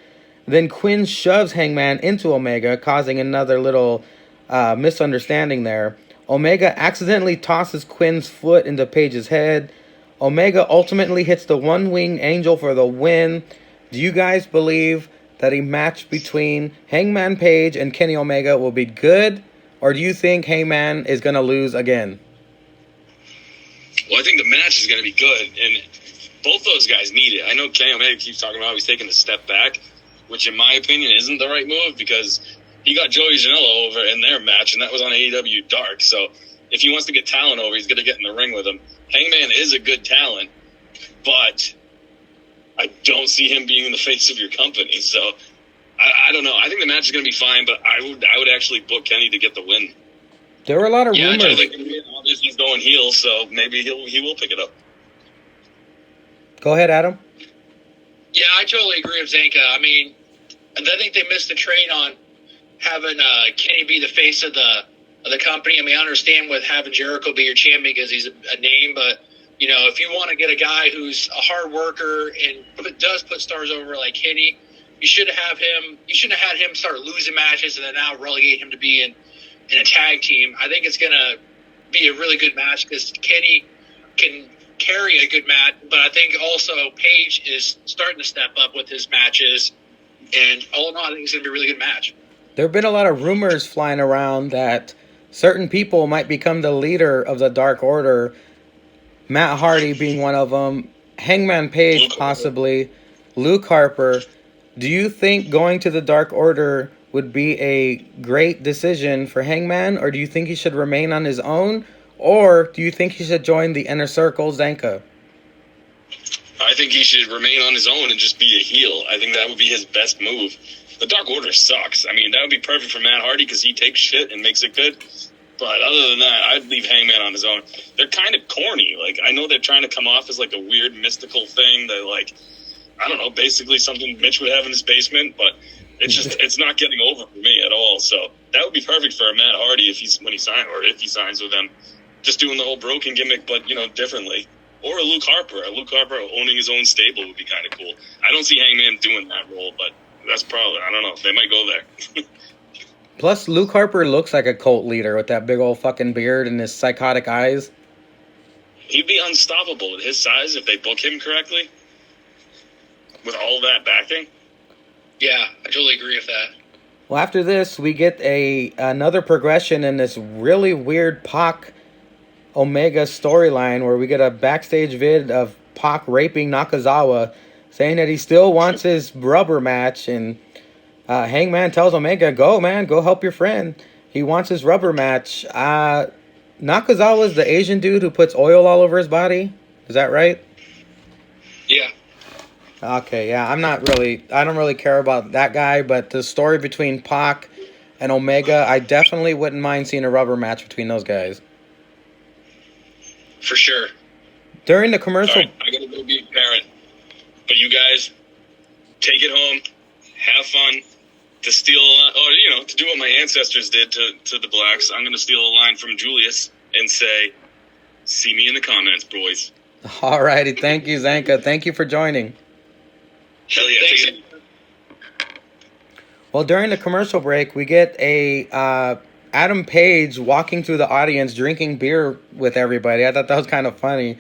Then Quinn shoves Hangman into Omega, causing another little misunderstanding there. Omega accidentally tosses Quinn's foot into Page's head. Omega ultimately hits the one-winged angel for the win. Do you guys believe that a match between Hangman Page and Kenny Omega will be good? Or do you think Hangman is going to lose again? Well, I think the match is going to be good, and both those guys need it. I know Kenny Omega keeps talking about how he's taking a step back, which in my opinion isn't the right move because he got Joey Janela over in their match, and that was on AEW Dark. So if he wants to get talent over, he's going to get in the ring with him. Hangman is a good talent, but I don't see him being the face of your company. So I don't know. I think the match is going to be fine, but I would actually book Kenny to get the win. There were a lot of rumors. I think he's going heel, so maybe he will pick it up. Go ahead, Adam. Yeah, I totally agree with Zanka. I mean, I think they missed the train on having Kenny be the face of the company. I mean, I understand with having Jericho be your champion because he's a name, but you know, if you want to get a guy who's a hard worker and does put stars over like Kenny, you should have him. You shouldn't have had him start losing matches and then now relegate him to be in a tag team. I think it's gonna be a really good match because Kenny can carry a good match, but I think also Page is starting to step up with his matches, and all in all, I think it's going to be a really good match. There have been a lot of rumors flying around that certain people might become the leader of the Dark Order. Matt Hardy being one of them. Hangman Page possibly. Luke Harper. Do you think going to the Dark Order would be a great decision for Hangman, or do you think he should remain on his own, or do you think he should join the Inner Circle, Zanka? I think he should remain on his own and just be a heel. I think that would be his best move. The Dark Order sucks. I mean, that would be perfect for Matt Hardy because he takes shit and makes it good. But other than that, I'd leave Hangman on his own. They're kind of corny. Like, I know they're trying to come off as like a weird mystical thing that, like, I don't know, basically something Mitch would have in his basement, but it's not getting over for me at all. So that would be perfect for Matt Hardy if he signs with them. Just doing the whole broken gimmick, but, you know, differently. Or a Luke Harper. A Luke Harper owning his own stable would be kind of cool. I don't see Hangman doing that role, but that's probably, I don't know. They might go there. Plus, Luke Harper looks like a cult leader with that big old fucking beard and his psychotic eyes. He'd be unstoppable with his size if they book him correctly. With all that backing. Yeah, I totally agree with that. Well, after this, we get another progression in this really weird Pac Omega storyline where we get a backstage vid of Pac raping Nakazawa, saying that he still wants his rubber match, and Hangman tells Omega, go, man, go help your friend. He wants his rubber match. Nakazawa's the Asian dude who puts oil all over his body. Is that right? Yeah. Okay, yeah, I don't really care about that guy, but the story between Pac and Omega, I definitely wouldn't mind seeing a rubber match between those guys. For sure. During the commercial... All right, I gotta go be a parent. But you guys, take it home, have fun, to steal a line, or, you know, to do what my ancestors did to the blacks. I'm gonna steal a line from Julius and say, see me in the comments, boys. Alrighty, thank you, Zanka. Thank you for joining. Hell yeah, Thanks. take it. Well, during the commercial break, we get a Adam Page walking through the audience drinking beer with everybody. I thought that was kind of funny.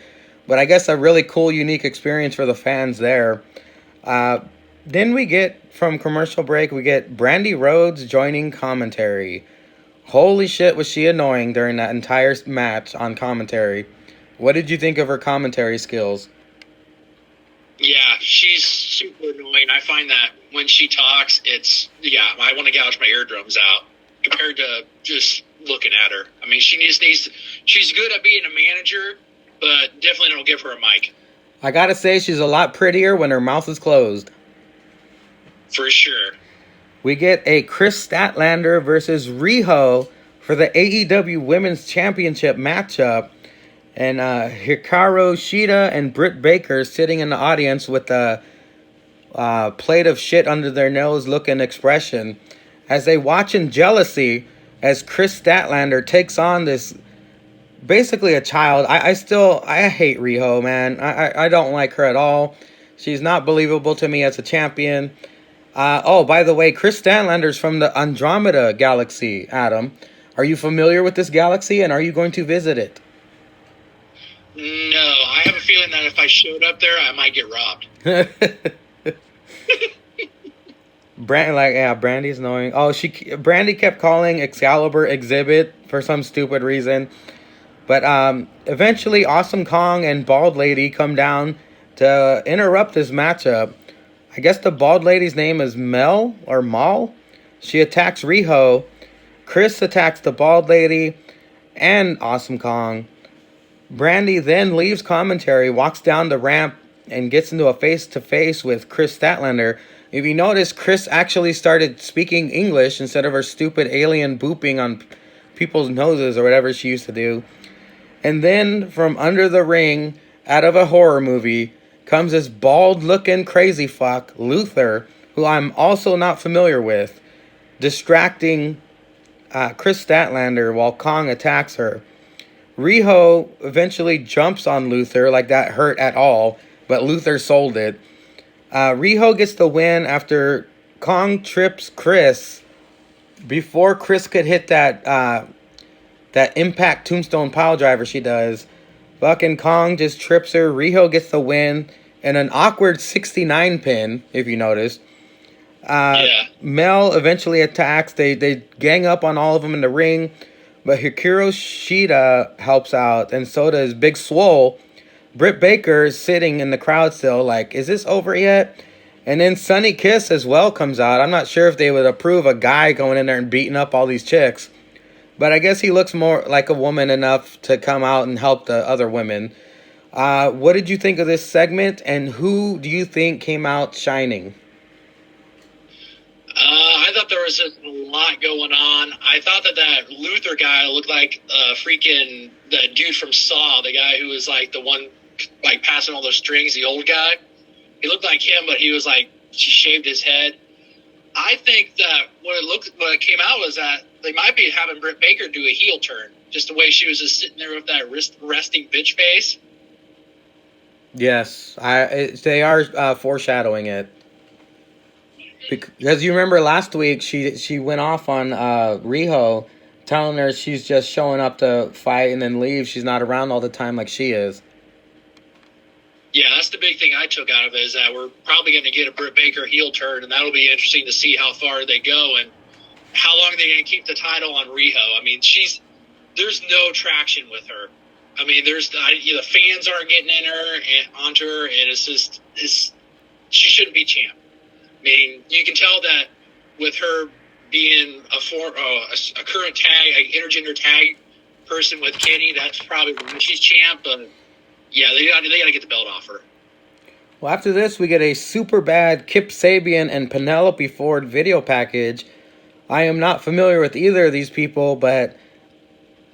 But I guess a really cool, unique experience for the fans there. Then we get, from commercial break, we get Brandy Rhodes joining commentary. Holy shit, was she annoying during that entire match on commentary. What did you think of her commentary skills? Yeah, she's super annoying. I find that when she talks, I want to gouge my eardrums out compared to just looking at her. I mean, she's good at being a manager, but definitely don't give her a mic. I gotta say, she's a lot prettier when her mouth is closed. For sure. We get a Chris Statlander versus Riho for the AEW Women's Championship matchup. And Hikaru Shida and Britt Baker sitting in the audience with a plate of shit under their nose looking expression as they watch in jealousy as Chris Statlander takes on this, basically a child. I hate Riho, man. I don't like her at all. She's not believable to me as a champion. By the way, Chris Statlander's from the Andromeda Galaxy, Adam. Are you familiar with this galaxy, and are you going to visit it? No, I have a feeling that if I showed up there, I might get robbed. Brandy's annoying. Brandy kept calling Excalibur Exhibit for some stupid reason. But eventually, Awesome Kong and Bald Lady come down to interrupt this matchup. I guess the Bald Lady's name is Mel or Mal. She attacks Riho. Chris attacks the Bald Lady and Awesome Kong. Brandy then leaves commentary, walks down the ramp, and gets into a face-to-face with Chris Statlander. If you notice, Chris actually started speaking English instead of her stupid alien booping on people's noses or whatever she used to do. And then, from under the ring, out of a horror movie, comes this bald-looking crazy fuck, Luther, who I'm also not familiar with, distracting Chris Statlander while Kong attacks her. Riho eventually jumps on Luther like that hurt at all, but Luther sold it. Riho gets the win after Kong trips Chris before Chris could hit that impact tombstone pile driver she does. Fucking Kong just trips her. Riho gets the win and an awkward 69 pin, if you noticed. Mel eventually attacks. They gang up on all of them in the ring. but Hikaru Shida helps out, and so does Big Swole. Britt Baker is sitting in the crowd still, like, is this over yet? And then Sunny Kiss as well comes out. I'm not sure if they would approve a guy going in there and beating up all these chicks, but I guess he looks more like a woman enough to come out and help the other women. What did you think of this segment, and who do you think came out shining? I thought there was just a lot going on. I thought that Luther guy looked like freaking the dude from Saw, the guy who was like the one like passing all those strings, the old guy. He looked like him, but he was like, she shaved his head. I think that what it came out was that they might be having Britt Baker do a heel turn, just the way she was just sitting there with that resting bitch face. Yes, they are foreshadowing it. Because you remember last week she went off on Riho, telling her she's just showing up to fight and then leave. She's not around all the time like she is. Yeah, that's the big thing I took out of it, is that we're probably going to get a Britt Baker heel turn, and that'll be interesting to see how far they go and how long they're going to keep the title on Riho. I mean, there's no traction with her. I mean, the fans aren't getting in her and onto her, and she shouldn't be champ. I mean, you can tell that with her being a current tag, like intergender tag person with Kenny, that's probably when she's champ. But yeah, they got to get the belt off her. Well, after this, we get a super bad Kip Sabian and Penelope Ford video package. I am not familiar with either of these people, but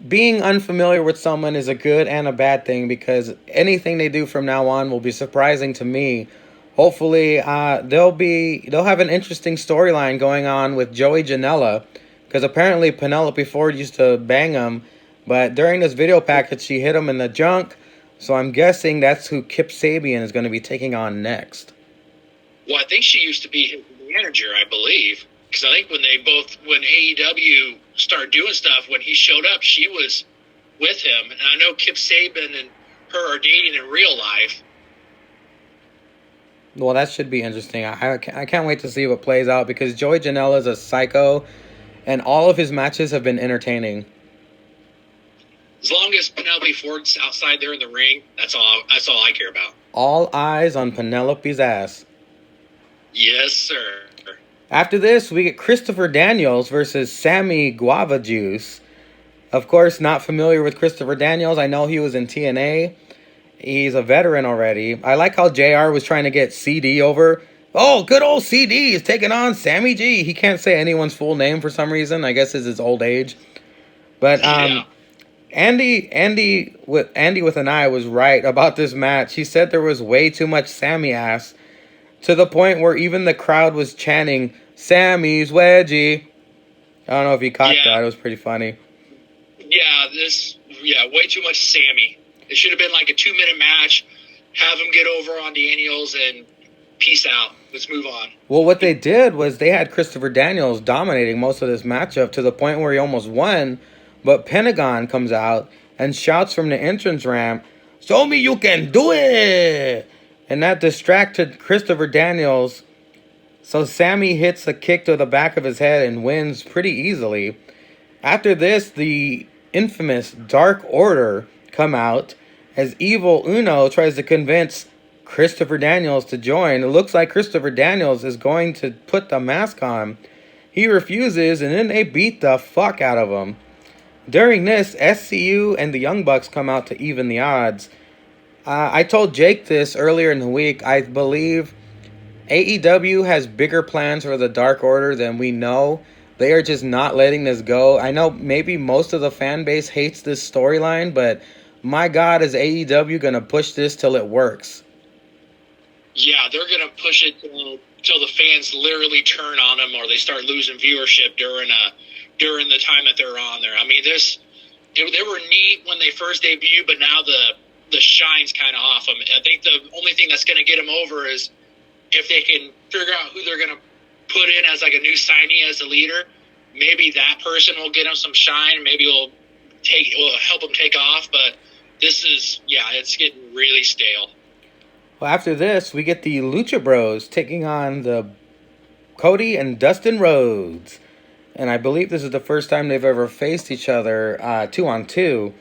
being unfamiliar with someone is a good and a bad thing, because anything they do from now on will be surprising to me. Hopefully, they'll have an interesting storyline going on with Joey Janela, because apparently Penelope Ford used to bang him, but during this video package, she hit him in the junk. So I'm guessing that's who Kip Sabian is going to be taking on next. Well, I think she used to be his manager, I believe. Because I think when AEW started doing stuff, when he showed up, she was with him. And I know Kip Sabian and her are dating in real life. Well, that should be interesting. I can't wait to see what plays out, because Joey Janela is a psycho, and all of his matches have been entertaining. As long as Penelope Ford's outside there in the ring, that's all I care about. All eyes on Penelope's ass. Yes, sir. After this, we get Christopher Daniels versus Sammy Guava Juice. Of course, not familiar with Christopher Daniels. I know he was in TNA. He's a veteran already. I like how JR was trying to get CD over. Oh, good old CD is taking on Sammy G. He can't say anyone's full name for some reason. I guess it's his old age. But yeah. Andy with an eye was right about this match. He said there was way too much Sammy ass, to the point where even the crowd was chanting, "Sammy's wedgie." I don't know if you caught that. It was pretty funny. Yeah, way too much Sammy. It should have been like a 2-minute match. Have him get over on Daniels and peace out. Let's move on. Well, what they did was they had Christopher Daniels dominating most of this matchup to the point where he almost won. But Pentagon comes out and shouts from the entrance ramp, "Show me you can do it!" And that distracted Christopher Daniels. So Sammy hits a kick to the back of his head and wins pretty easily. After this, the infamous Dark Order come out as Evil Uno tries to convince Christopher Daniels to join. It looks like Christopher Daniels is going to put the mask on. He refuses, and then they beat the fuck out of him. During this, SCU and the Young Bucks come out to even the odds. I told Jake this earlier in the week. I believe AEW has bigger plans for the Dark Order than we know. They are just not letting this go. I know maybe most of the fan base hates this storyline, but my God, is AEW going to push this till it works? Yeah, they're going to push it till the fans literally turn on them, or they start losing viewership during the time that they're on there. I mean, they were neat when they first debuted, but now the shine's kind of off them. I think the only thing that's going to get them over is if they can figure out who they're going to put in as like a new signee as a leader. Maybe that person will get them some shine. Maybe will help them take off. But it's getting really stale. Well, after this, we get the Lucha Bros taking on the Cody and Dustin Rhodes. and I believe this is the first time they've ever faced each other 2-on-2.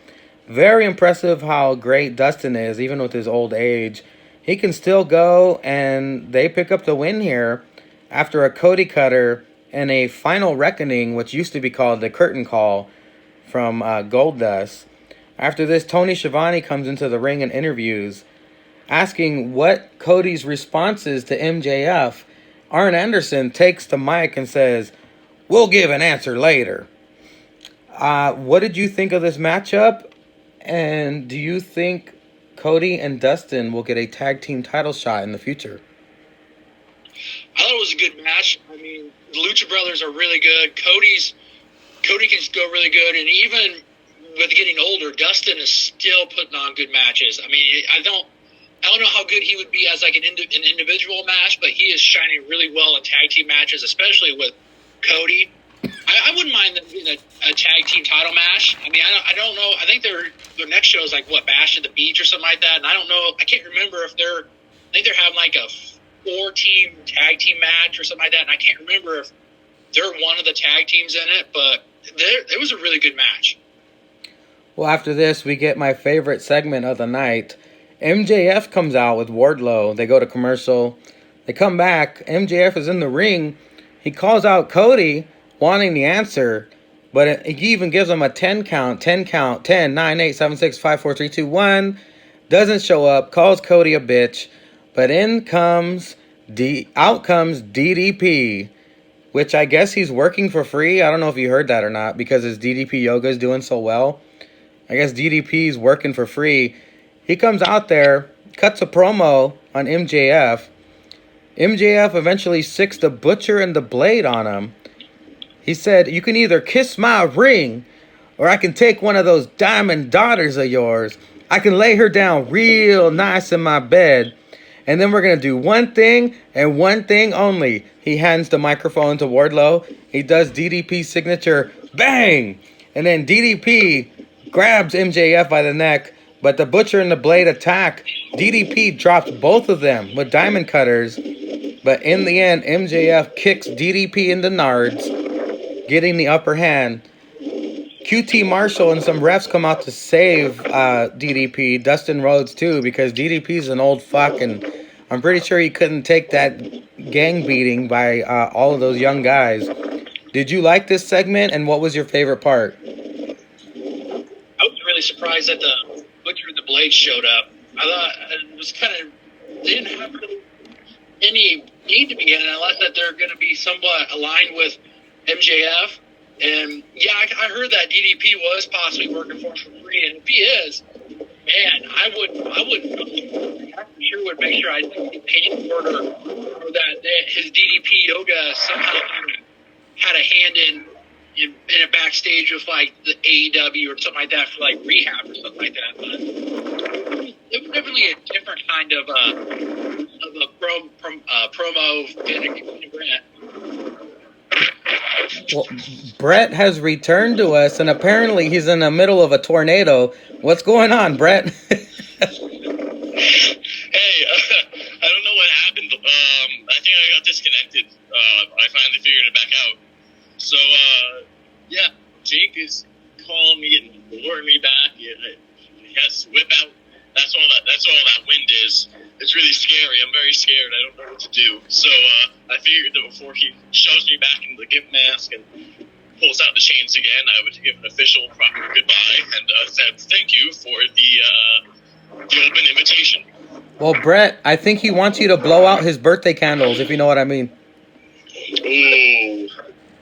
Very impressive how great Dustin is, even with his old age. He can still go, and they pick up the win here after a Cody cutter and a final reckoning, which used to be called the curtain call from Goldust. After this, Tony Schiavone comes into the ring and interviews, asking what Cody's response is to MJF. Arn Anderson takes the mic and says, "We'll give an answer later." What did you think of this matchup? And do you think Cody and Dustin will get a tag team title shot in the future? I thought it was a good match. I mean, the Lucha Brothers are really good. Cody can go really good, and even with getting older, Dustin is still putting on good matches. I mean, I don't know how good he would be as like an individual match, but he is shining really well in tag team matches, especially with Cody. I wouldn't mind them being a tag team title match. I mean, I don't know. I think their next show is like Bash at the Beach or something like that. And I don't know. I can't remember if I think they're having like a 4-team tag team match or something like that. And I can't remember if they're one of the tag teams in it. But it was a really good match. Well, after this, we get my favorite segment of the night. MJF comes out with Wardlow. They go to commercial. They come back. MJF is in the ring. He calls out Cody, wanting the answer, but he even gives him a 10 count, 10, 9, 8, 7, 6, 5, 4, 3, 2, 1. Doesn't show up, calls Cody a bitch, but out comes DDP, which I guess he's working for free. I don't know if you heard that or not, because his DDP yoga is doing so well. I guess DDP's working for free. He comes out there, cuts a promo on MJF. MJF eventually sicks the Butcher and the Blade on him. He said, "You can either kiss my ring, or I can take one of those diamond daughters of yours. I can lay her down real nice in my bed. And then we're going to do one thing and one thing only." He hands the microphone to Wardlow. He does DDP's signature, bang! And then DDP grabs MJF by the neck, but the Butcher and the Blade attack. DDP drops both of them with diamond cutters. But in the end, MJF kicks DDP in the nards, getting the upper hand. QT Marshall and some refs come out to save DDP, Dustin Rhodes too, because DDP's an old fuck, and I'm pretty sure he couldn't take that gang beating by all of those young guys. Did you like this segment, and what was your favorite part? I was really surprised that the Butcher and the Blade showed up. I thought it was kind of, they didn't have really any need to be in it unless that they're going to be somewhat aligned with MJF. And yeah, I heard that DDP was possibly working for him for free, and if he is, man, I sure would make sure I get paid for it, or that his DDP yoga somehow had a hand in a backstage with like the AEW or something like that for like rehab or something like that. But it was definitely a different kind of a promo in Brett. Well, Brett has returned to us, and apparently he's in the middle of a tornado. What's going on, Brett? Hey, I don't know what happened. I think I got disconnected. I finally figured it back out. So, yeah, Jake is calling me and luring me back. He has to whip out. That's all that wind is. It's really scary. I'm very scared. I don't know what to do. So I figured that before he shoves me back into the gimp mask and pulls out the chains again, I would give an official proper goodbye and said thank you for the open invitation. Well, Brett, I think he wants you to blow out his birthday candles, if you know what I mean. Ooh.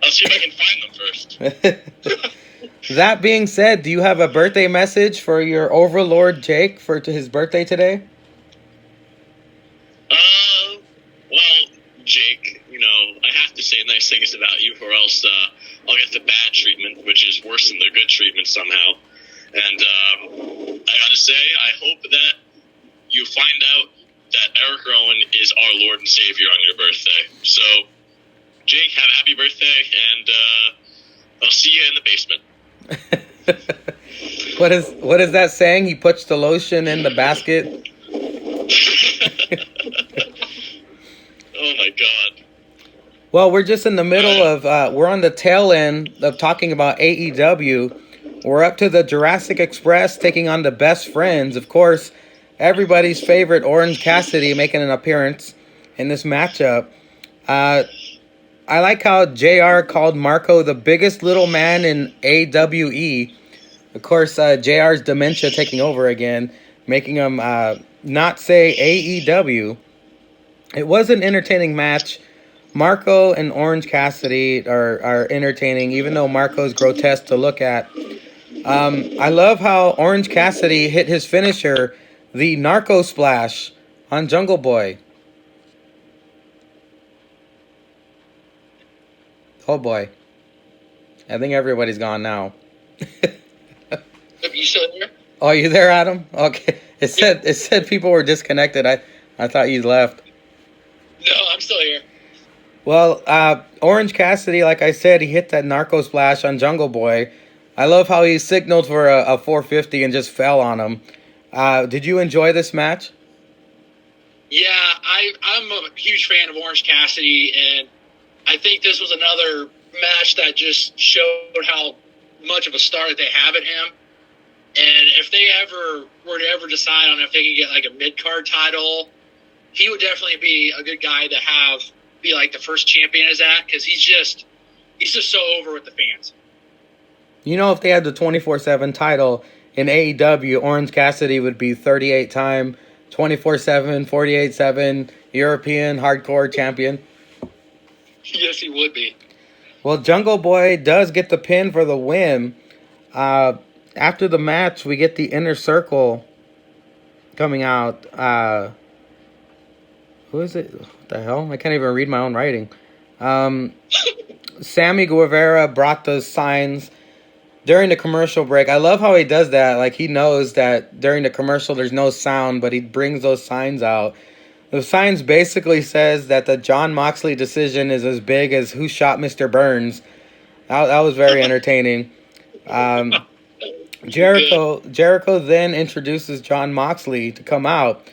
I'll see if I can find them first. That being said, do you have a birthday message for your overlord Jake for his birthday today? Well, Jake, I have to say nice things about you, or else I'll get the bad treatment, which is worse than the good treatment somehow. And I gotta say, I hope that you find out that Eric Rowan is our Lord and Savior on your birthday. So, Jake, have a happy birthday, and I'll see you in the basement. What is that saying? He puts the lotion in the basket. Oh my God. Well, we're just in the middle of, we're on the tail end of talking about AEW. We're up to the Jurassic Express taking on the Best Friends. Of course, everybody's favorite Orange Cassidy making an appearance in this matchup. I like how JR called Marco the biggest little man in AWE. Of course, JR's dementia taking over again, making him not say AEW. It was an entertaining match. Marco and Orange Cassidy are entertaining, even though Marco's grotesque to look at. I love how Orange Cassidy hit his finisher, the Narco Splash, on Jungle Boy. Oh boy. I think everybody's gone now. You still there? Oh, you there, Adam? Okay. It said people were disconnected. I thought you left. No, I'm still here. Well, Orange Cassidy, like I said, he hit that Narco Splash on Jungle Boy. I love how he signaled for a 450 and just fell on him. Did you enjoy this match? Yeah, I'm a huge fan of Orange Cassidy, and I think this was another match that just showed how much of a star that they have in him. And if they were to ever decide on if they could get like a mid-card title, he would definitely be a good guy to be like the first champion of that, because he's just so over with the fans. You know, if they had the 24/7 title in AEW, Orange Cassidy would be 38-time, 24/7, 48/7 European hardcore champion. Yes, he would be. Well, Jungle Boy does get the pin for the win. After the match, we get the Inner Circle coming out. Who is it? What the hell? I can't even read my own writing. Sammy Guevara brought those signs during the commercial break. I love how he does that. Like, he knows that during the commercial there's no sound, but he brings those signs out. The signs basically says that the Jon Moxley decision is as big as who shot Mr. Burns. That was very entertaining. Jericho then introduces Jon Moxley to come out.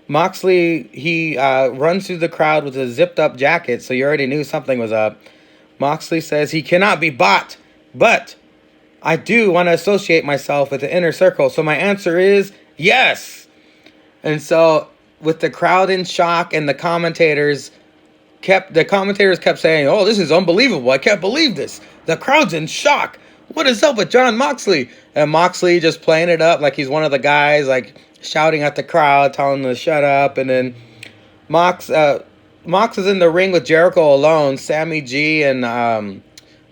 Moxley, he runs through the crowd with a zipped up jacket, so you already knew something was up. Moxley says he cannot be bought, but I do want to associate myself with the Inner Circle. So my answer is yes. And so with the crowd in shock and the commentators kept saying, "Oh, this is unbelievable. I can't believe this. The crowd's in shock. What is up with Jon Moxley?" And Moxley just playing it up like he's one of the guys, like shouting at the crowd, telling them to shut up. And then Mox is in the ring with Jericho alone. Sammy G and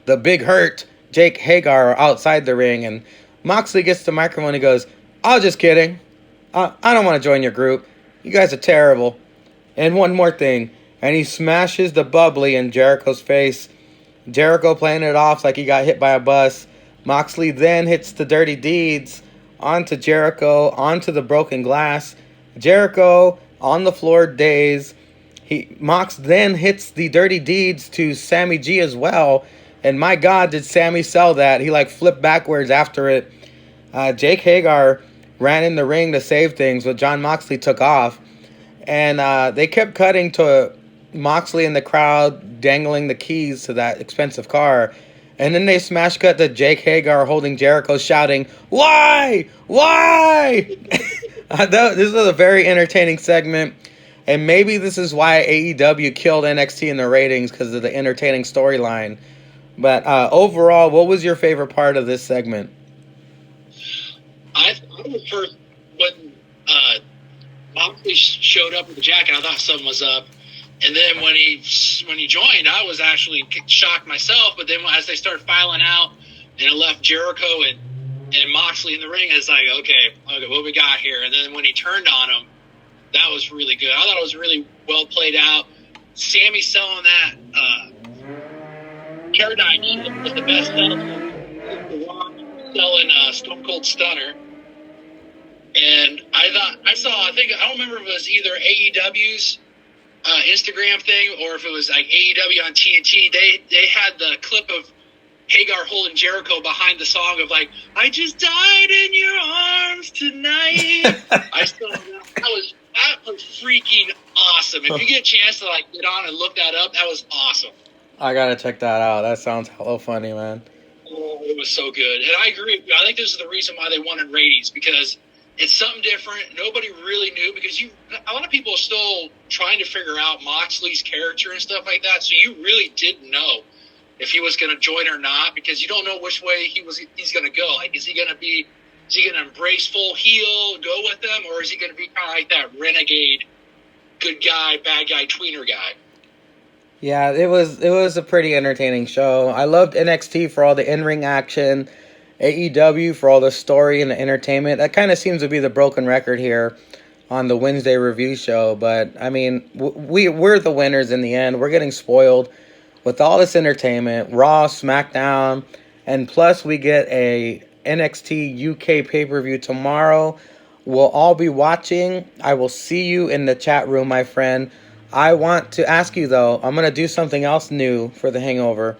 the Big Hurt, Jake Hagar, are outside the ring. And Moxley gets the microphone and he goes, "I was just kidding. I don't want to join your group. You guys are terrible. And one more thing." And he smashes the bubbly in Jericho's face. Jericho playing it off like he got hit by a bus. Moxley then hits the dirty deeds onto Jericho, onto the broken glass. Jericho on the floor dazed. Mox then hits the dirty deeds to Sammy G as well. And my God, did Sammy sell that. He like flipped backwards after it. Jake Hagar ran in the ring to save things, but Jon Moxley took off. And they kept cutting to Moxley in the crowd dangling the keys to that expensive car. And then they smash cut to Jake Hagar holding Jericho shouting, "Why? Why?" This was a very entertaining segment. And maybe this is why AEW killed NXT in the ratings, because of the entertaining storyline. But overall, what was your favorite part of this segment? I was first when Moxley showed up with the jacket. I thought something was up, and then when he joined, I was actually shocked myself. But then as they started filing out, and it left Jericho and Moxley in the ring, it's like, okay, what we got here? And then when he turned on him, that was really good. I thought it was really well played out. Sammy selling that Paradigm was the best seller. Selling Stone Cold Stunner. And I don't remember if it was either AEW's Instagram thing or if it was like AEW on TNT. They had the clip of Hagar holding Jericho behind the song of like, "I just died in your arms tonight." I saw that was freaking awesome. If you get a chance to like get on and look that up, that was awesome. I gotta check that out. That sounds hella funny, man. Oh, it was so good. And I agree. I think this is the reason why they won in ratings, because it's something different. Nobody really knew, because a lot of people are still trying to figure out Moxley's character and stuff like that. So you really didn't know if he was going to join or not, because you don't know which way he's going to go. Like, is he going to embrace full heel, go with them, or is he going to be kind of like that renegade, good guy, bad guy, tweener guy? Yeah, it was a pretty entertaining show. I loved NXT for all the in-ring action, AEW for all the story and the entertainment. That kind of seems to be the broken record here on the Wednesday review show. But, I mean, we're the winners in the end. We're getting spoiled with all this entertainment, Raw, SmackDown, and plus we get a NXT UK pay-per-view tomorrow. We'll all be watching. I will see you in the chat room, my friend. I want to ask you, though, I'm going to do something else new for The Hangover.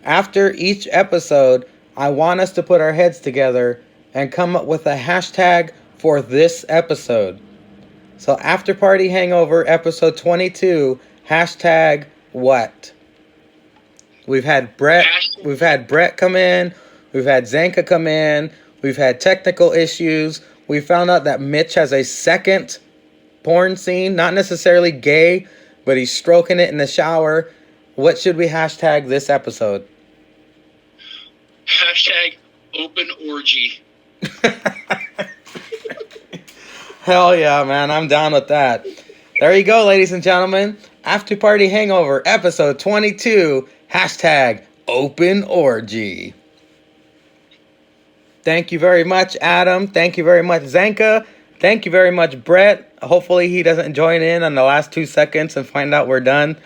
After each episode, I want us to put our heads together and come up with a hashtag for this episode. So, After Party Hangover, episode 22, hashtag what? We've had Brett come in. We've had Zanka come in. We've had technical issues. We found out that Mitch has a second porn scene, not necessarily gay, but he's stroking it in the shower. What should we hashtag this episode? Hashtag open orgy. Hell yeah, man. I'm down with that. There you go, ladies and gentlemen. After Party Hangover, episode 22, hashtag open orgy. Thank you very much, Adam. Thank you very much, Zanka. Thank you very much, Brett. Hopefully he doesn't join in on the last 2 seconds and find out we're done.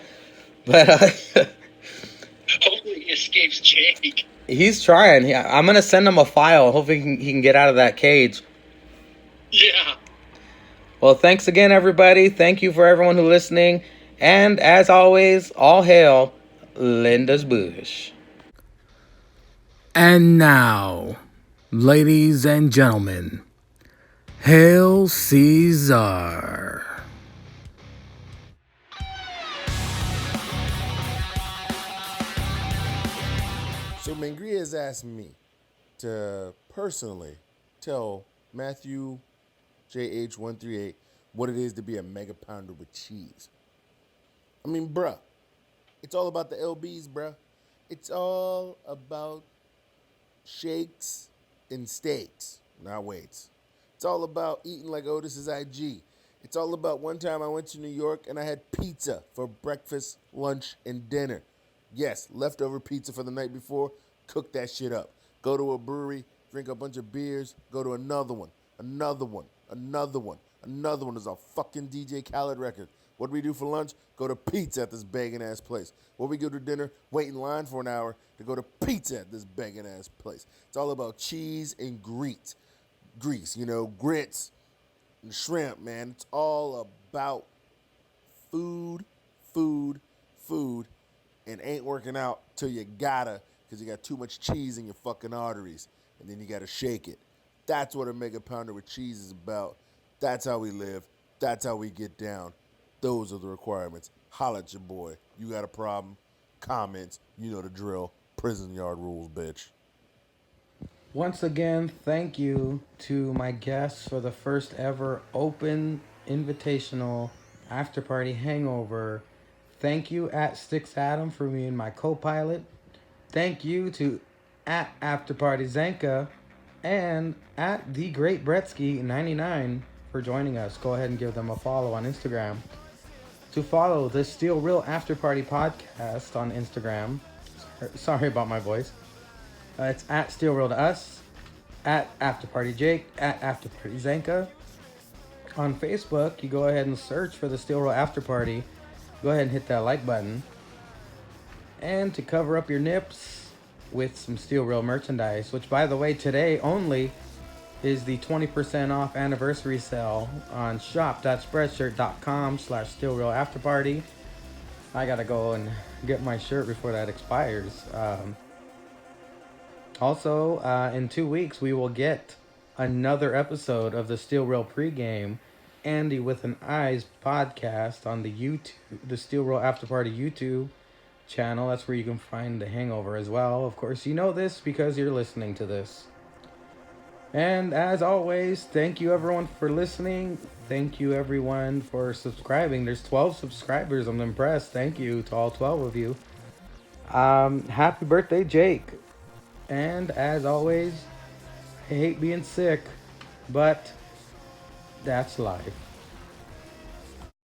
But hopefully he escapes Jake. He's trying. I'm going to send him a file. Hopefully he can get out of that cage. Yeah. Well, thanks again, everybody. Thank you for everyone who's listening. And as always, all hail Linda's Bush. And now, ladies and gentlemen, hail Ceizar. So Mangria has asked me to personally tell Matthew JH138 what it is to be a mega pounder with cheese. I mean, bruh, it's all about the LBs, bruh. It's all about shakes and steaks, not weights. It's all about eating like Otis's IG. It's all about one time I went to New York and I had pizza for breakfast, lunch, and dinner. Yes, leftover pizza for the night before, cook that shit up. Go to a brewery, drink a bunch of beers, go to another one. There's a fucking DJ Khaled record. What do we do for lunch? Go to pizza at this begging-ass place. What we go to dinner? Wait in line for an hour to go to pizza at this begging-ass place. It's all about cheese and grease, grits and shrimp, man. It's all about food, and ain't working out till you gotta, because you got too much cheese in your fucking arteries, and then you gotta shake it. That's what a mega pounder with cheese is about. That's how we live. That's how we get down. Those are the requirements. Holla at your boy. You got a problem? Comments. You know the drill. Prison yard rules, bitch. Once again, thank you to my guests for the first ever open invitational After Party Hangover. Thank you at stixadam for being my co-pilot. Thank you to at After Party Zanka and at the Great Bretsky 99 for joining us. Go ahead and give them a follow on Instagram. To follow the Still Real After Party podcast on Instagram. Sorry about my voice. It's at Still Real to Us, at After Party Jake, at After Party Zanka. On Facebook, you go ahead and search for the Still Real After Party. Go ahead and hit that like button. And to cover up your nips with some Still Real merchandise, which by the way, today only is the 20% off anniversary sale on shop.spreadshirt.com/stillrealafterparty. I gotta go and get my shirt before that expires. Also, in 2 weeks, we will get another episode of the Still Real pregame, Andy with an Eyes podcast on the YouTube, the Still Real After Party YouTube. channel. That's where you can find the Hangover as well. Of course, you know this because you're listening to this. And as always, thank you everyone for listening. Thank you everyone for subscribing. There's 12 subscribers. I'm impressed. Thank you to all 12 of you. Happy birthday, Jake. And as always, I hate being sick, but that's life.